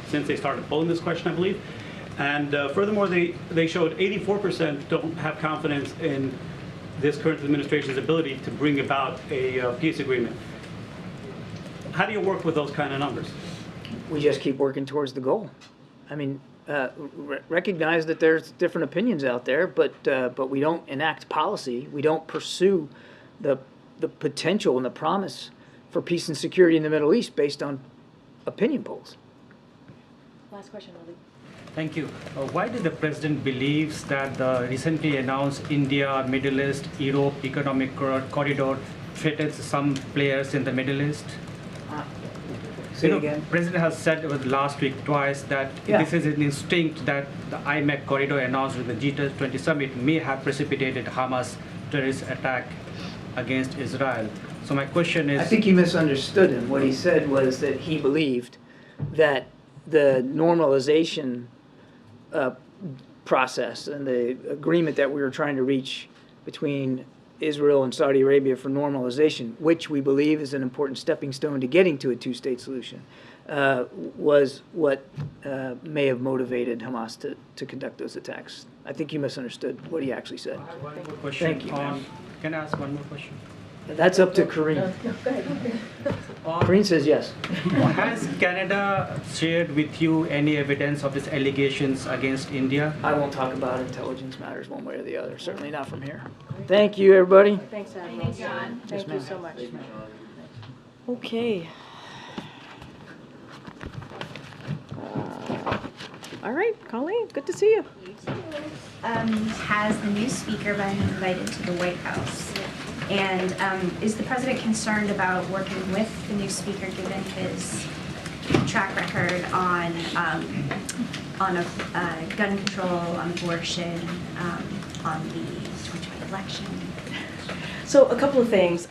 [SPEAKER 22] since they started polling this question, I believe. And furthermore, they showed 84% don't have confidence in this current administration's ability to bring about a peace agreement. How do you work with those kind of numbers?
[SPEAKER 9] We just keep working towards the goal. I mean, recognize that there's different opinions out there, but we don't enact policy. We don't pursue the potential and the promise for peace and security in the Middle East based on opinion polls.
[SPEAKER 3] Last question, Lily.
[SPEAKER 23] Thank you. Why do the president believes that the recently announced India, Middle East, Europe economic corridor threatens some players in the Middle East?
[SPEAKER 9] Say it again.
[SPEAKER 23] President has said over the last week twice that this is an instinct that the IMEC corridor announced with the G20 summit may have precipitated Hamas terrorist attack against Israel. So my question is...
[SPEAKER 9] I think you misunderstood him. What he said was that he believed that the normalization process and the agreement that we were trying to reach between Israel and Saudi Arabia for normalization, which we believe is an important stepping stone to getting to a two-state solution, was what may have motivated Hamas to conduct those attacks. I think you misunderstood what he actually said.
[SPEAKER 23] One more question.
[SPEAKER 9] Thank you.
[SPEAKER 23] Can I ask one more question?
[SPEAKER 9] That's up to Karine. Karine says yes.
[SPEAKER 23] Has Canada shared with you any evidence of its allegations against India?
[SPEAKER 9] I won't talk about intelligence matters one way or the other, certainly not from here. Thank you, everybody.
[SPEAKER 3] Thanks, Admiral.
[SPEAKER 14] Thanks, John.
[SPEAKER 3] Thank you so much. Okay. All right, Colleen, good to see you.
[SPEAKER 14] Has the new speaker been invited to the White House? And is the president concerned about working with the new speaker given his track record on gun control, on abortion, on the 2020 election?
[SPEAKER 3] So a couple of things.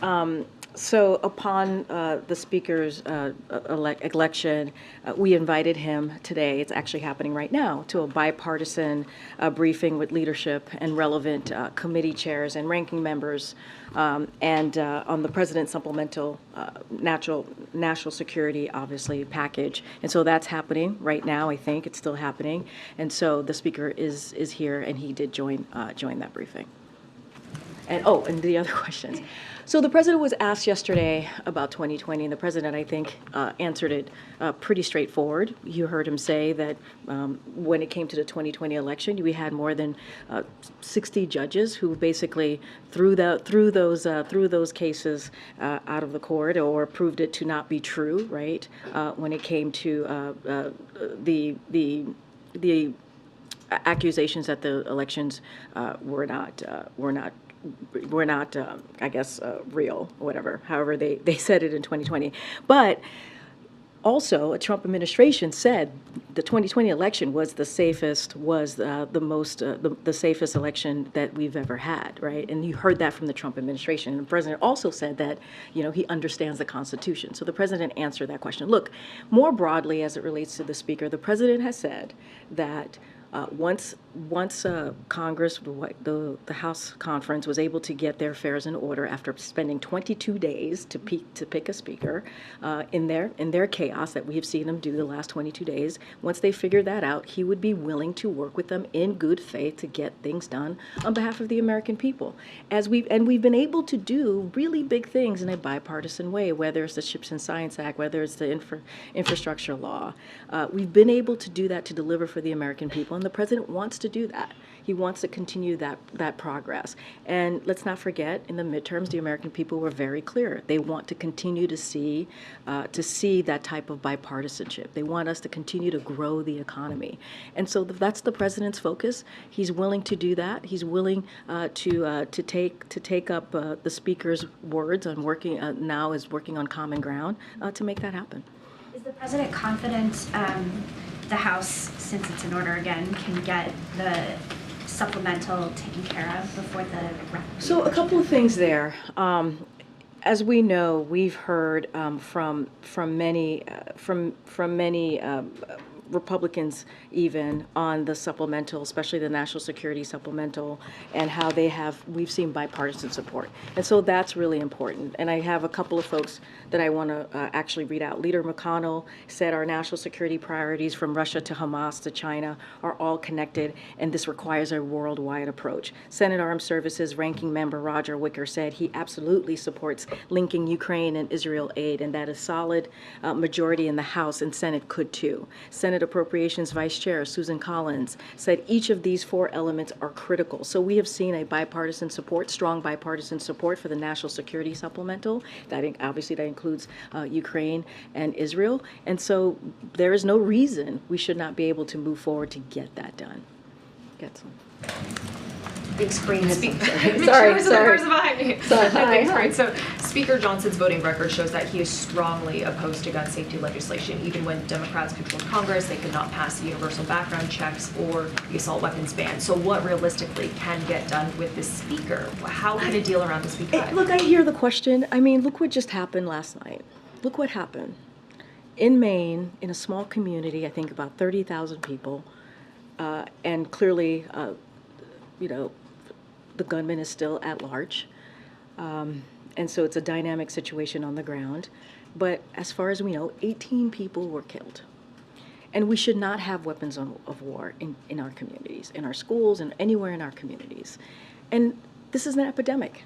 [SPEAKER 3] So upon the speaker's election, we invited him today, it's actually happening right now, to a bipartisan briefing with leadership and relevant committee chairs and ranking members and on the president's supplemental national security, obviously, package. And so that's happening right now, I think. It's still happening. And so the speaker is here, and he did join that briefing. And the other questions. So the president was asked yesterday about 2020, and the president, I think, answered it pretty straightforward. You heard him say that when it came to the 2020 election, we had more than 60 judges who basically threw those cases out of the court or proved it to not be true, right? When it came to the accusations that the elections were not, I guess, real, whatever, however they said it in 2020. But also, a Trump administration said the 2020 election was the safest, was the safest election that we've ever had, right? And you heard that from the Trump administration. And the president also said that, he understands the Constitution. So the president answered that question. Look, more broadly as it relates to the speaker, the president has said that once Congress, the House conference, was able to get their affairs in order after spending 22 days to pick a speaker in their chaos that we have seen them do the last 22 days, once they figured that out, he would be willing to work with them in good faith to get things done on behalf of the American people. We've been able to do really big things in a bipartisan way, whether it's the Chips and Science Act, whether it's the infrastructure law. We've been able to do that to deliver for the American people, and the president wants to do that. He wants to continue that progress. And let's not forget, in the midterms, the American people were very clear. They want to continue to see that type of bipartisanship. They want us to continue to grow the economy. And so that's the president's focus. He's willing to do that. He's willing to take up the speaker's words on working on common ground to make that happen.
[SPEAKER 14] Is the president confident the House, since it's in order again, can get the supplemental taken care of before the
[SPEAKER 3] So a couple of things there. As we know, we've heard from many Republicans even on the supplemental, especially the national security supplemental, and how we've seen bipartisan support. And so that's really important. And I have a couple of folks that I want to actually read out. Leader McConnell said our national security priorities from Russia to Hamas to China are all connected, and this requires a worldwide approach. Senate Armed Services Ranking Member Roger Wicker said he absolutely supports linking Ukraine and Israel aid, and that a solid majority in the House and Senate could too. Senate Appropriations Vice Chair Susan Collins said each of these four elements are critical. So we have seen a strong bipartisan support for the national security supplemental. That includes Ukraine and Israel. And so there is no reason we should not be able to move forward to get that done.
[SPEAKER 1] Thanks, Karine.
[SPEAKER 3] Sorry.
[SPEAKER 1] Thanks, Karine. So Speaker Johnson's voting record shows that he is strongly opposed to gun safety legislation. Even when Democrats controlled Congress, they could not pass the universal background checks or the assault weapons ban. So what realistically can get done with this speaker? How can a deal around this be cut?
[SPEAKER 3] Look, I hear the question. I mean, look what just happened last night. Look what happened. In Maine, in a small community, I think about 30,000 people, and clearly, the gunman is still at large. And so it's a dynamic situation on the ground. But as far as we know, 18 people were killed. And we should not have weapons of war in our communities, in our schools, and anywhere in our communities. And this is an epidemic.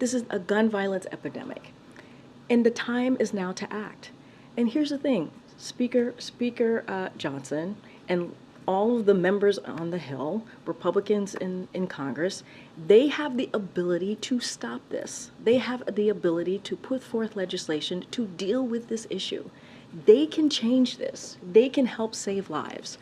[SPEAKER 3] This is a gun violence epidemic. And the time is now to act. And here's the thing, Speaker Johnson and all of the members on the Hill, Republicans in Congress, they have the ability to stop this. They have the ability to put forth legislation to deal with this issue. They can change this. They can help save lives.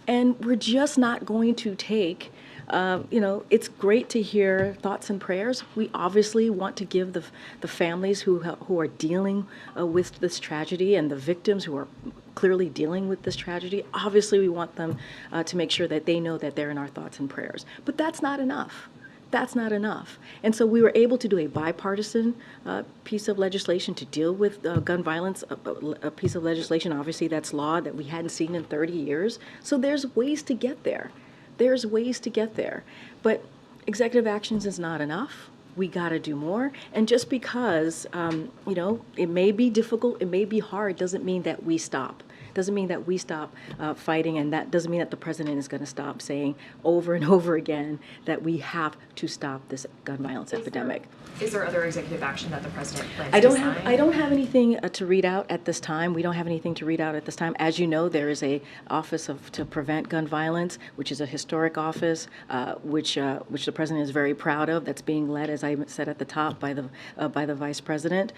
[SPEAKER 3] And we're just not going to take, it's great to hear thoughts and prayers. We obviously want to give the families who are dealing with this tragedy and the victims who are clearly dealing with this tragedy, obviously we want them to make sure that they know that they're in our thoughts and prayers. But that's not enough. That's not enough. And so we were able to do a bipartisan piece of legislation to deal with gun violence, a piece of legislation, obviously that's law that we hadn't seen in 30 years. So there's ways to get there. There's ways to get there. But executive actions is not enough. We got to do more. And just because, it may be difficult, it may be hard, doesn't mean that we stop. Doesn't mean that we stop fighting, and that doesn't mean that the president is going to stop saying over and over again that we have to stop this gun violence epidemic.
[SPEAKER 1] Is there other executive action that the president plans
[SPEAKER 3] I
[SPEAKER 1] to
[SPEAKER 3] don't
[SPEAKER 1] sign?
[SPEAKER 3] have I don't have anything to read out at this time. We don't have anything to read out at this time. As you know, there is a Office to Prevent Gun Violence, which is a historic office, which the president is very proud of. That's being led, as I said at the top, by the vice president,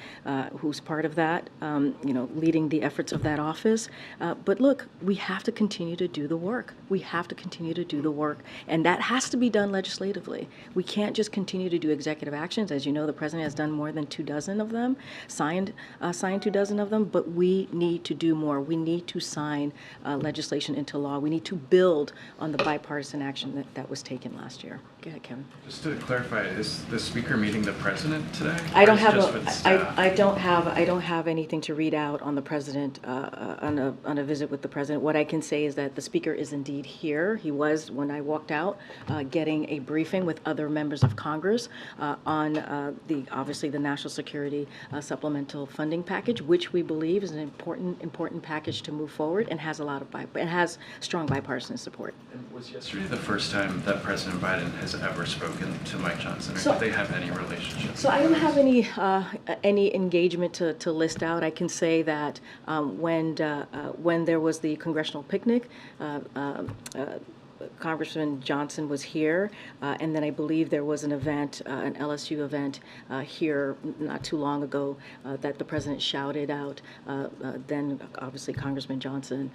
[SPEAKER 3] who's part of that. Leading the efforts of that office. But look, we have to continue to do the work. We have to continue to do the work, and that has to be done legislatively. We can't just continue to do executive actions. As you know, the president has done more than 24 of them, signed 24 of them, but we need to do more. We need to sign legislation into law. We need to build on the bipartisan action that was taken last year. Go ahead, Kevin.
[SPEAKER 13] Just to clarify, is the speaker meeting the president today?
[SPEAKER 3] I don't
[SPEAKER 13] Or is it just with staff?
[SPEAKER 3] I don't have anything to read out on the president on a visit with the president. What I can say is that the speaker is indeed here. He was, when I walked out, getting a briefing with other members of Congress on obviously the national security supplemental funding package, which we believe is an important package to move forward and has strong bipartisan support.
[SPEAKER 13] And was yesterday the first time that President Biden has ever spoken to Mike Johnson, or
[SPEAKER 3] So-
[SPEAKER 13] do they have any relationship?
[SPEAKER 3] So I don't have any engagement to list out. I can say that when there was the congressional picnic, Congressman Johnson was here, and then I believe there was an event, an LSU event here not too long ago that the president shouted out. Then obviously Congressman Johnson,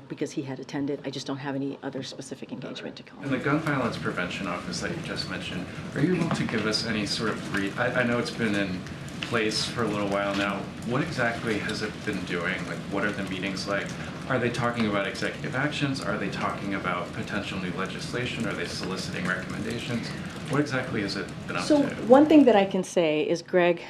[SPEAKER 3] because he had attended. I just don't have any other specific engagement to call.
[SPEAKER 13] In the gun violence prevention office that you just mentioned, are you able to give us any sort of brief? I know it's been in place for a little while now. What exactly has it been doing? Like, what are the meetings like? Are they talking about executive actions? Are they talking about potential new legislation? Are they soliciting recommendations? What exactly has it been up
[SPEAKER 3] So
[SPEAKER 13] to?
[SPEAKER 3] one thing that I can say is Greg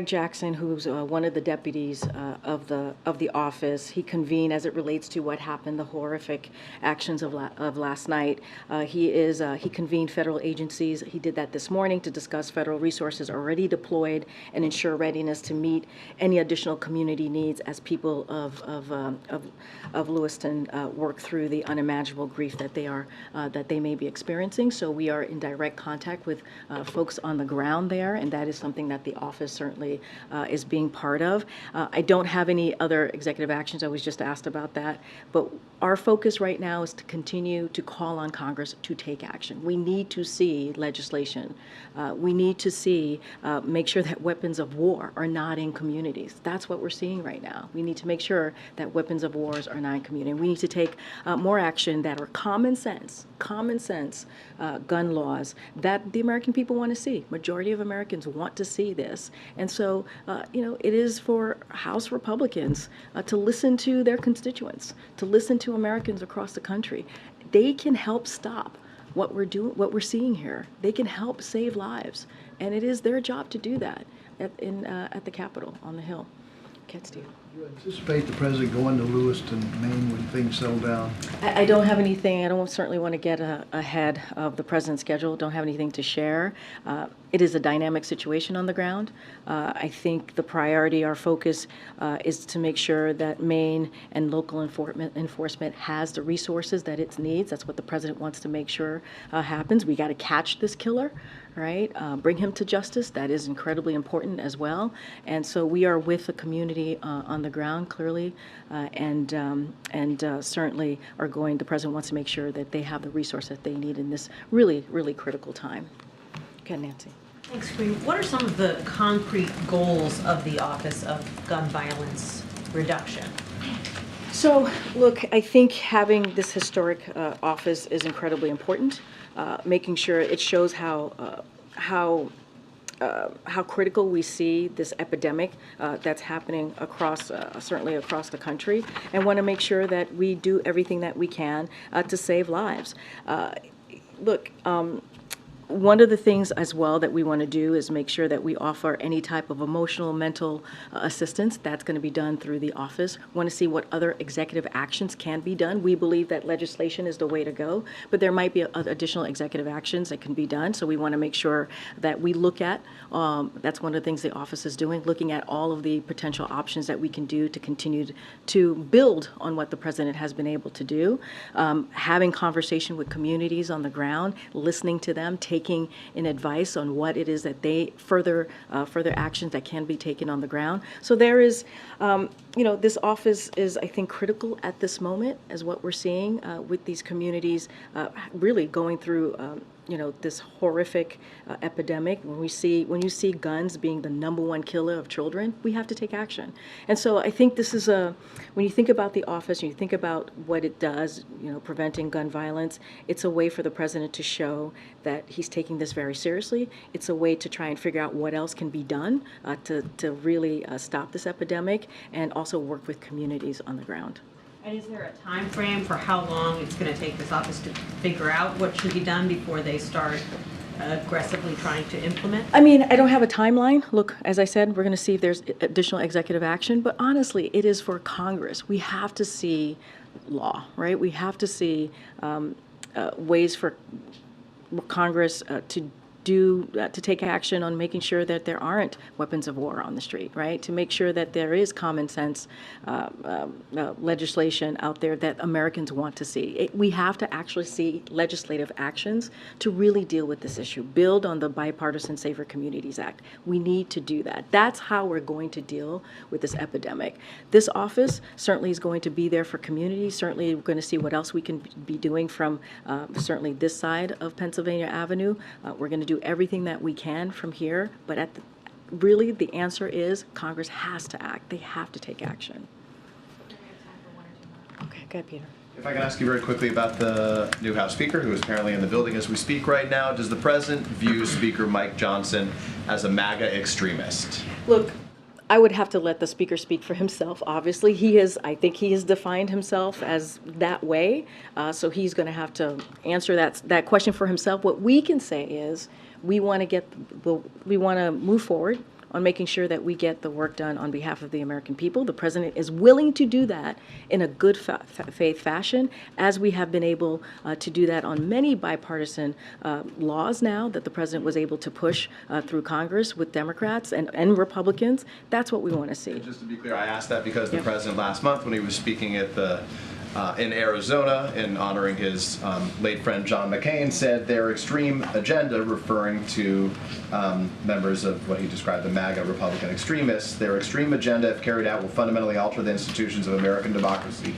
[SPEAKER 3] Jackson, who's one of the deputies of the office, he convened as it relates to what happened, the horrific actions of last night. He convened federal agencies. He did that this morning to discuss federal resources already deployed and ensure readiness to meet any additional community needs as people of Lewiston work through the unimaginable grief that they may be experiencing. So we are in direct contact with folks on the ground there, and that is something that the office certainly is being part of. I don't have any other executive actions. I was just asked about that, but our focus right now is to continue to call on Congress to take action. We need to see legislation. We need to make sure that weapons of war are not in communities. That's what we're seeing right now. We need to make sure that weapons of war are not in community. We need to take more action that are common sense gun laws that the American people want to see. Majority of Americans want to see this. And so, it is for House Republicans to listen to their constituents, to listen to Americans across the country. They can help stop what we're seeing here. They can help save lives. And it is their job to do that at the Capitol on the Hill. Cat Steve.
[SPEAKER 6] Do you anticipate the president going to Lewiston, Maine when things settle down?
[SPEAKER 3] I don't have anything. I don't certainly want to get ahead of the president's schedule. Don't have anything to share. It is a dynamic situation on the ground. I think the priority, our focus, is to make sure that Maine and local enforcement has the resources that it needs. That's what the president wants to make sure happens. We got to catch this killer, right? Bring him to justice. That is incredibly important as well. And so we are with the community on the ground, clearly, and certainly the president wants to make sure that they have the resource that they need in this really, really critical time. Okay, Nancy.
[SPEAKER 20] Thanks, Karine. What are some of the concrete goals of the Office of Gun Violence Reduction?
[SPEAKER 3] So, look, I think having this historic office is incredibly important. Making sure it shows how critical we see this epidemic that's happening certainly across the country, and want to make sure that we do everything that we can to save lives. Look, one of the things as well that we want to do is make sure that we offer any type of emotional, mental assistance. That's going to be done through the office. We want to see what other executive actions can be done. We believe that legislation is the way to go, but there might be additional executive actions that can be done. So we want to make sure that we look at, that's one of the things the office is doing, looking at all of the potential options that we can do to continue to build on what the president has been able to do, having conversation with communities on the ground, listening to them, taking in advice on what it is that they further actions that can be taken on the ground. So there is, this office is, I think, critical at this moment as what we're seeing with these communities really going through this horrific epidemic. When you see guns being the #1 killer of children, we have to take action. And so I think this is when you think about the office, and you think about what it does, preventing gun violence, it's a way for the president to show that he's taking this very seriously. It's a way to try and figure out what else can be done to really stop this epidemic, and also work with communities on the ground.
[SPEAKER 20] And is there a time frame for how long it's going to take this office to figure out what should be done before they start aggressively trying to implement?
[SPEAKER 3] I mean, I don't have a timeline. Look, as I said, we're going to see if there's additional executive action, but honestly, it is for Congress. We have to see law, right? We have to see ways for Congress to take action on making sure that there aren't weapons of war on the street, right? To make sure that there is common sense legislation out there that Americans want to see. We have to actually see legislative actions to really deal with this issue. Build on the Bipartisan Safer Communities Act. We need to do that. That's how we're going to deal with this epidemic. This office certainly is going to be there for communities. Certainly we're going to see what else we can be doing from certainly this side of Pennsylvania Avenue. We're going to do everything that we can from here, but really the answer is Congress has to act. They have to take action. Okay, go ahead, Peter.
[SPEAKER 10] If I can ask you very quickly about the new House Speaker, who is apparently in the building as we speak right now. Does the President view Speaker Mike Johnson as a MAGA extremist?
[SPEAKER 3] Look, I would have to let the Speaker speak for himself, obviously. I think he has defined himself as that way, so he's going to have to answer that question for himself. What we can say is we want to move forward on making sure that we get the work done on behalf of the American people. The president is willing to do that in a good faith fashion, as we have been able to do that on many bipartisan laws now that the president was able to push through Congress with Democrats and Republicans. That's what we want to see.
[SPEAKER 10] And just to be clear, I asked that because the president last month, when he was speaking at in Arizona in honoring his late friend John McCain, said their extreme agenda, referring to members of what he described the MAGA Republican extremists, their extreme agenda, if carried out, will fundamentally alter the institutions of American democracy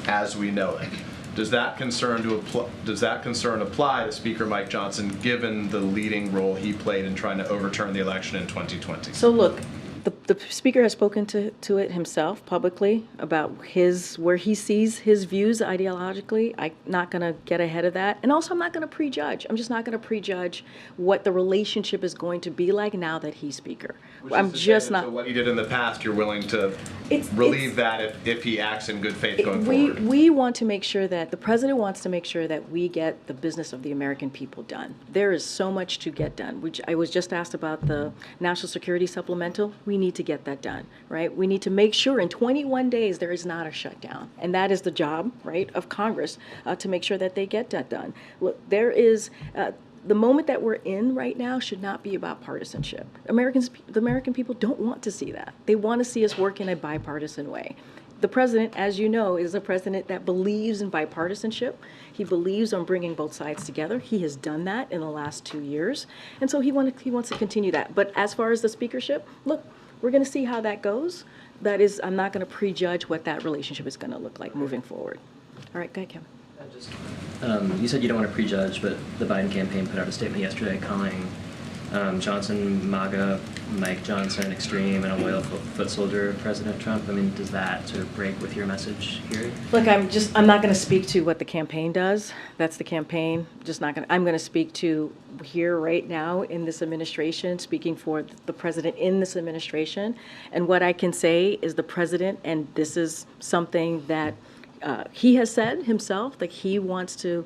[SPEAKER 10] as we know it. Does that concern apply to Speaker Mike Johnson, given the leading role he played in trying to overturn the election in 2020?
[SPEAKER 3] So look, the Speaker has spoken to it himself publicly about where he sees his views ideologically. I'm not going to get ahead of that. And also, I'm not going to prejudge. I'm just not going to prejudge what the relationship is going to be like now that he's Speaker. I'm just not.
[SPEAKER 10] So what he did in the past, you're willing to relieve that if he acts in good faith going forward?
[SPEAKER 3] We want to make sure that the president wants to make sure that we get the business of the American people done. There is so much to get done. I was just asked about the National Security Supplemental. We need to get that done, right? We need to make sure in 21 days there is not a shutdown. And that is the job, right, of Congress to make sure that they get that done. Look, there is, the moment that we're in right now should not be about partisanship. The American people don't want to see that. They want to see us work in a bipartisan way. The president, as you know, is a president that believes in bipartisanship. He believes on bringing both sides together. He has done that in the last 2 years. And so he wants to continue that. But as far as the speakership, look, we're going to see how that goes. That is, I'm not going to prejudge what that relationship is going to look like moving forward. All right, go ahead, Kevin.
[SPEAKER 18] You said you don't want to prejudge, but the Biden campaign put out a statement yesterday calling Johnson MAGA, Mike Johnson extreme, and a loyal foot soldier of President Trump. I mean, does that sort of break with your message here?
[SPEAKER 3] Look, I'm not going to speak to what the campaign does. That's the campaign. I'm going to speak to here right now in this administration, speaking for the president in this administration. And what I can say is the president, and this is something that He has said himself that he wants to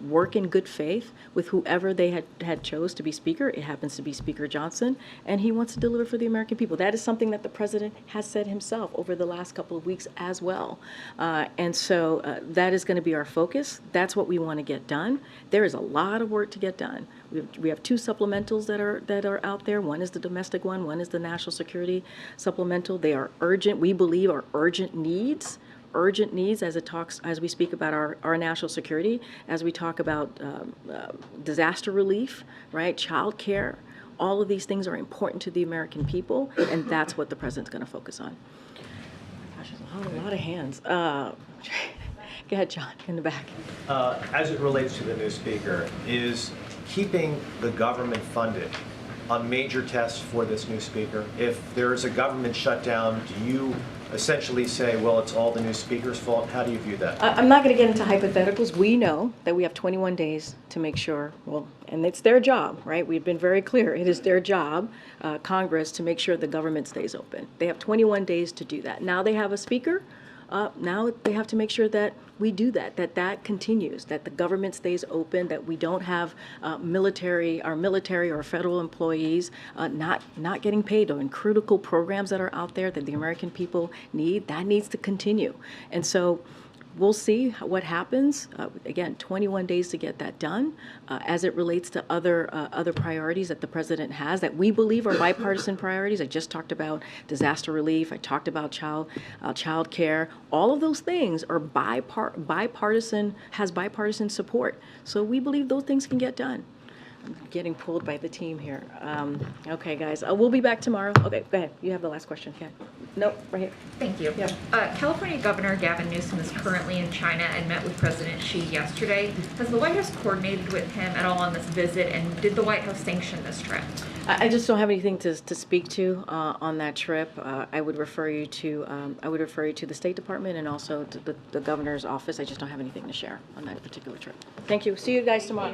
[SPEAKER 3] work in good faith with whoever they had chose to be speaker. It happens to be Speaker Johnson, and he wants to deliver for the American people. That is something that the president has said himself over the last couple of weeks as well. And so that is going to be our focus. That's what we want to get done. There is a lot of work to get done. We have two supplementals that are out there. One is the domestic one is the national security supplemental. They are urgent. We believe are urgent needs as we speak about our national security, as we talk about disaster relief, right, child care. All of these things are important to the American people, and that's what the president's going to focus on. Gosh, there's a lot of hands. Go ahead, John, in the back.
[SPEAKER 2] As it relates to the new speaker, is keeping the government funded a major test for this new speaker? If there is a government shutdown, do you essentially say, well, it's all the new speaker's fault? How do you view that?
[SPEAKER 3] I'm not going to get into hypotheticals. We know that we have 21 days to make sure, and it's their job, right? We've been very clear. It is their job, Congress, to make sure the government stays open. They have 21 days to do that. Now they have a speaker. Now they have to make sure that we do that continues, that the government stays open, that we don't have our military or federal employees not getting paid on critical programs that are out there that the American people need. That needs to continue. And so we'll see what happens. Again, 21 days to get that done. As it relates to other priorities that the president has that we believe are bipartisan priorities. I just talked about disaster relief. I talked about child care. All of those things are bipartisan support. So we believe those things can get done. I'm getting pulled by the team here. Okay, guys, we'll be back tomorrow. Okay, go ahead. You have the last question. Okay. Nope, right here.
[SPEAKER 5] Thank you.
[SPEAKER 3] Yeah.
[SPEAKER 5] California Governor Gavin Newsom is currently in China and met with President Xi yesterday. Has the White House coordinated with him at all on this visit, and did the White House sanction this trip?
[SPEAKER 3] I just don't have anything to speak to on that trip. I would refer you to the State Department and also to the governor's office. I just don't have anything to share on that particular trip. Thank you. See you guys tomorrow.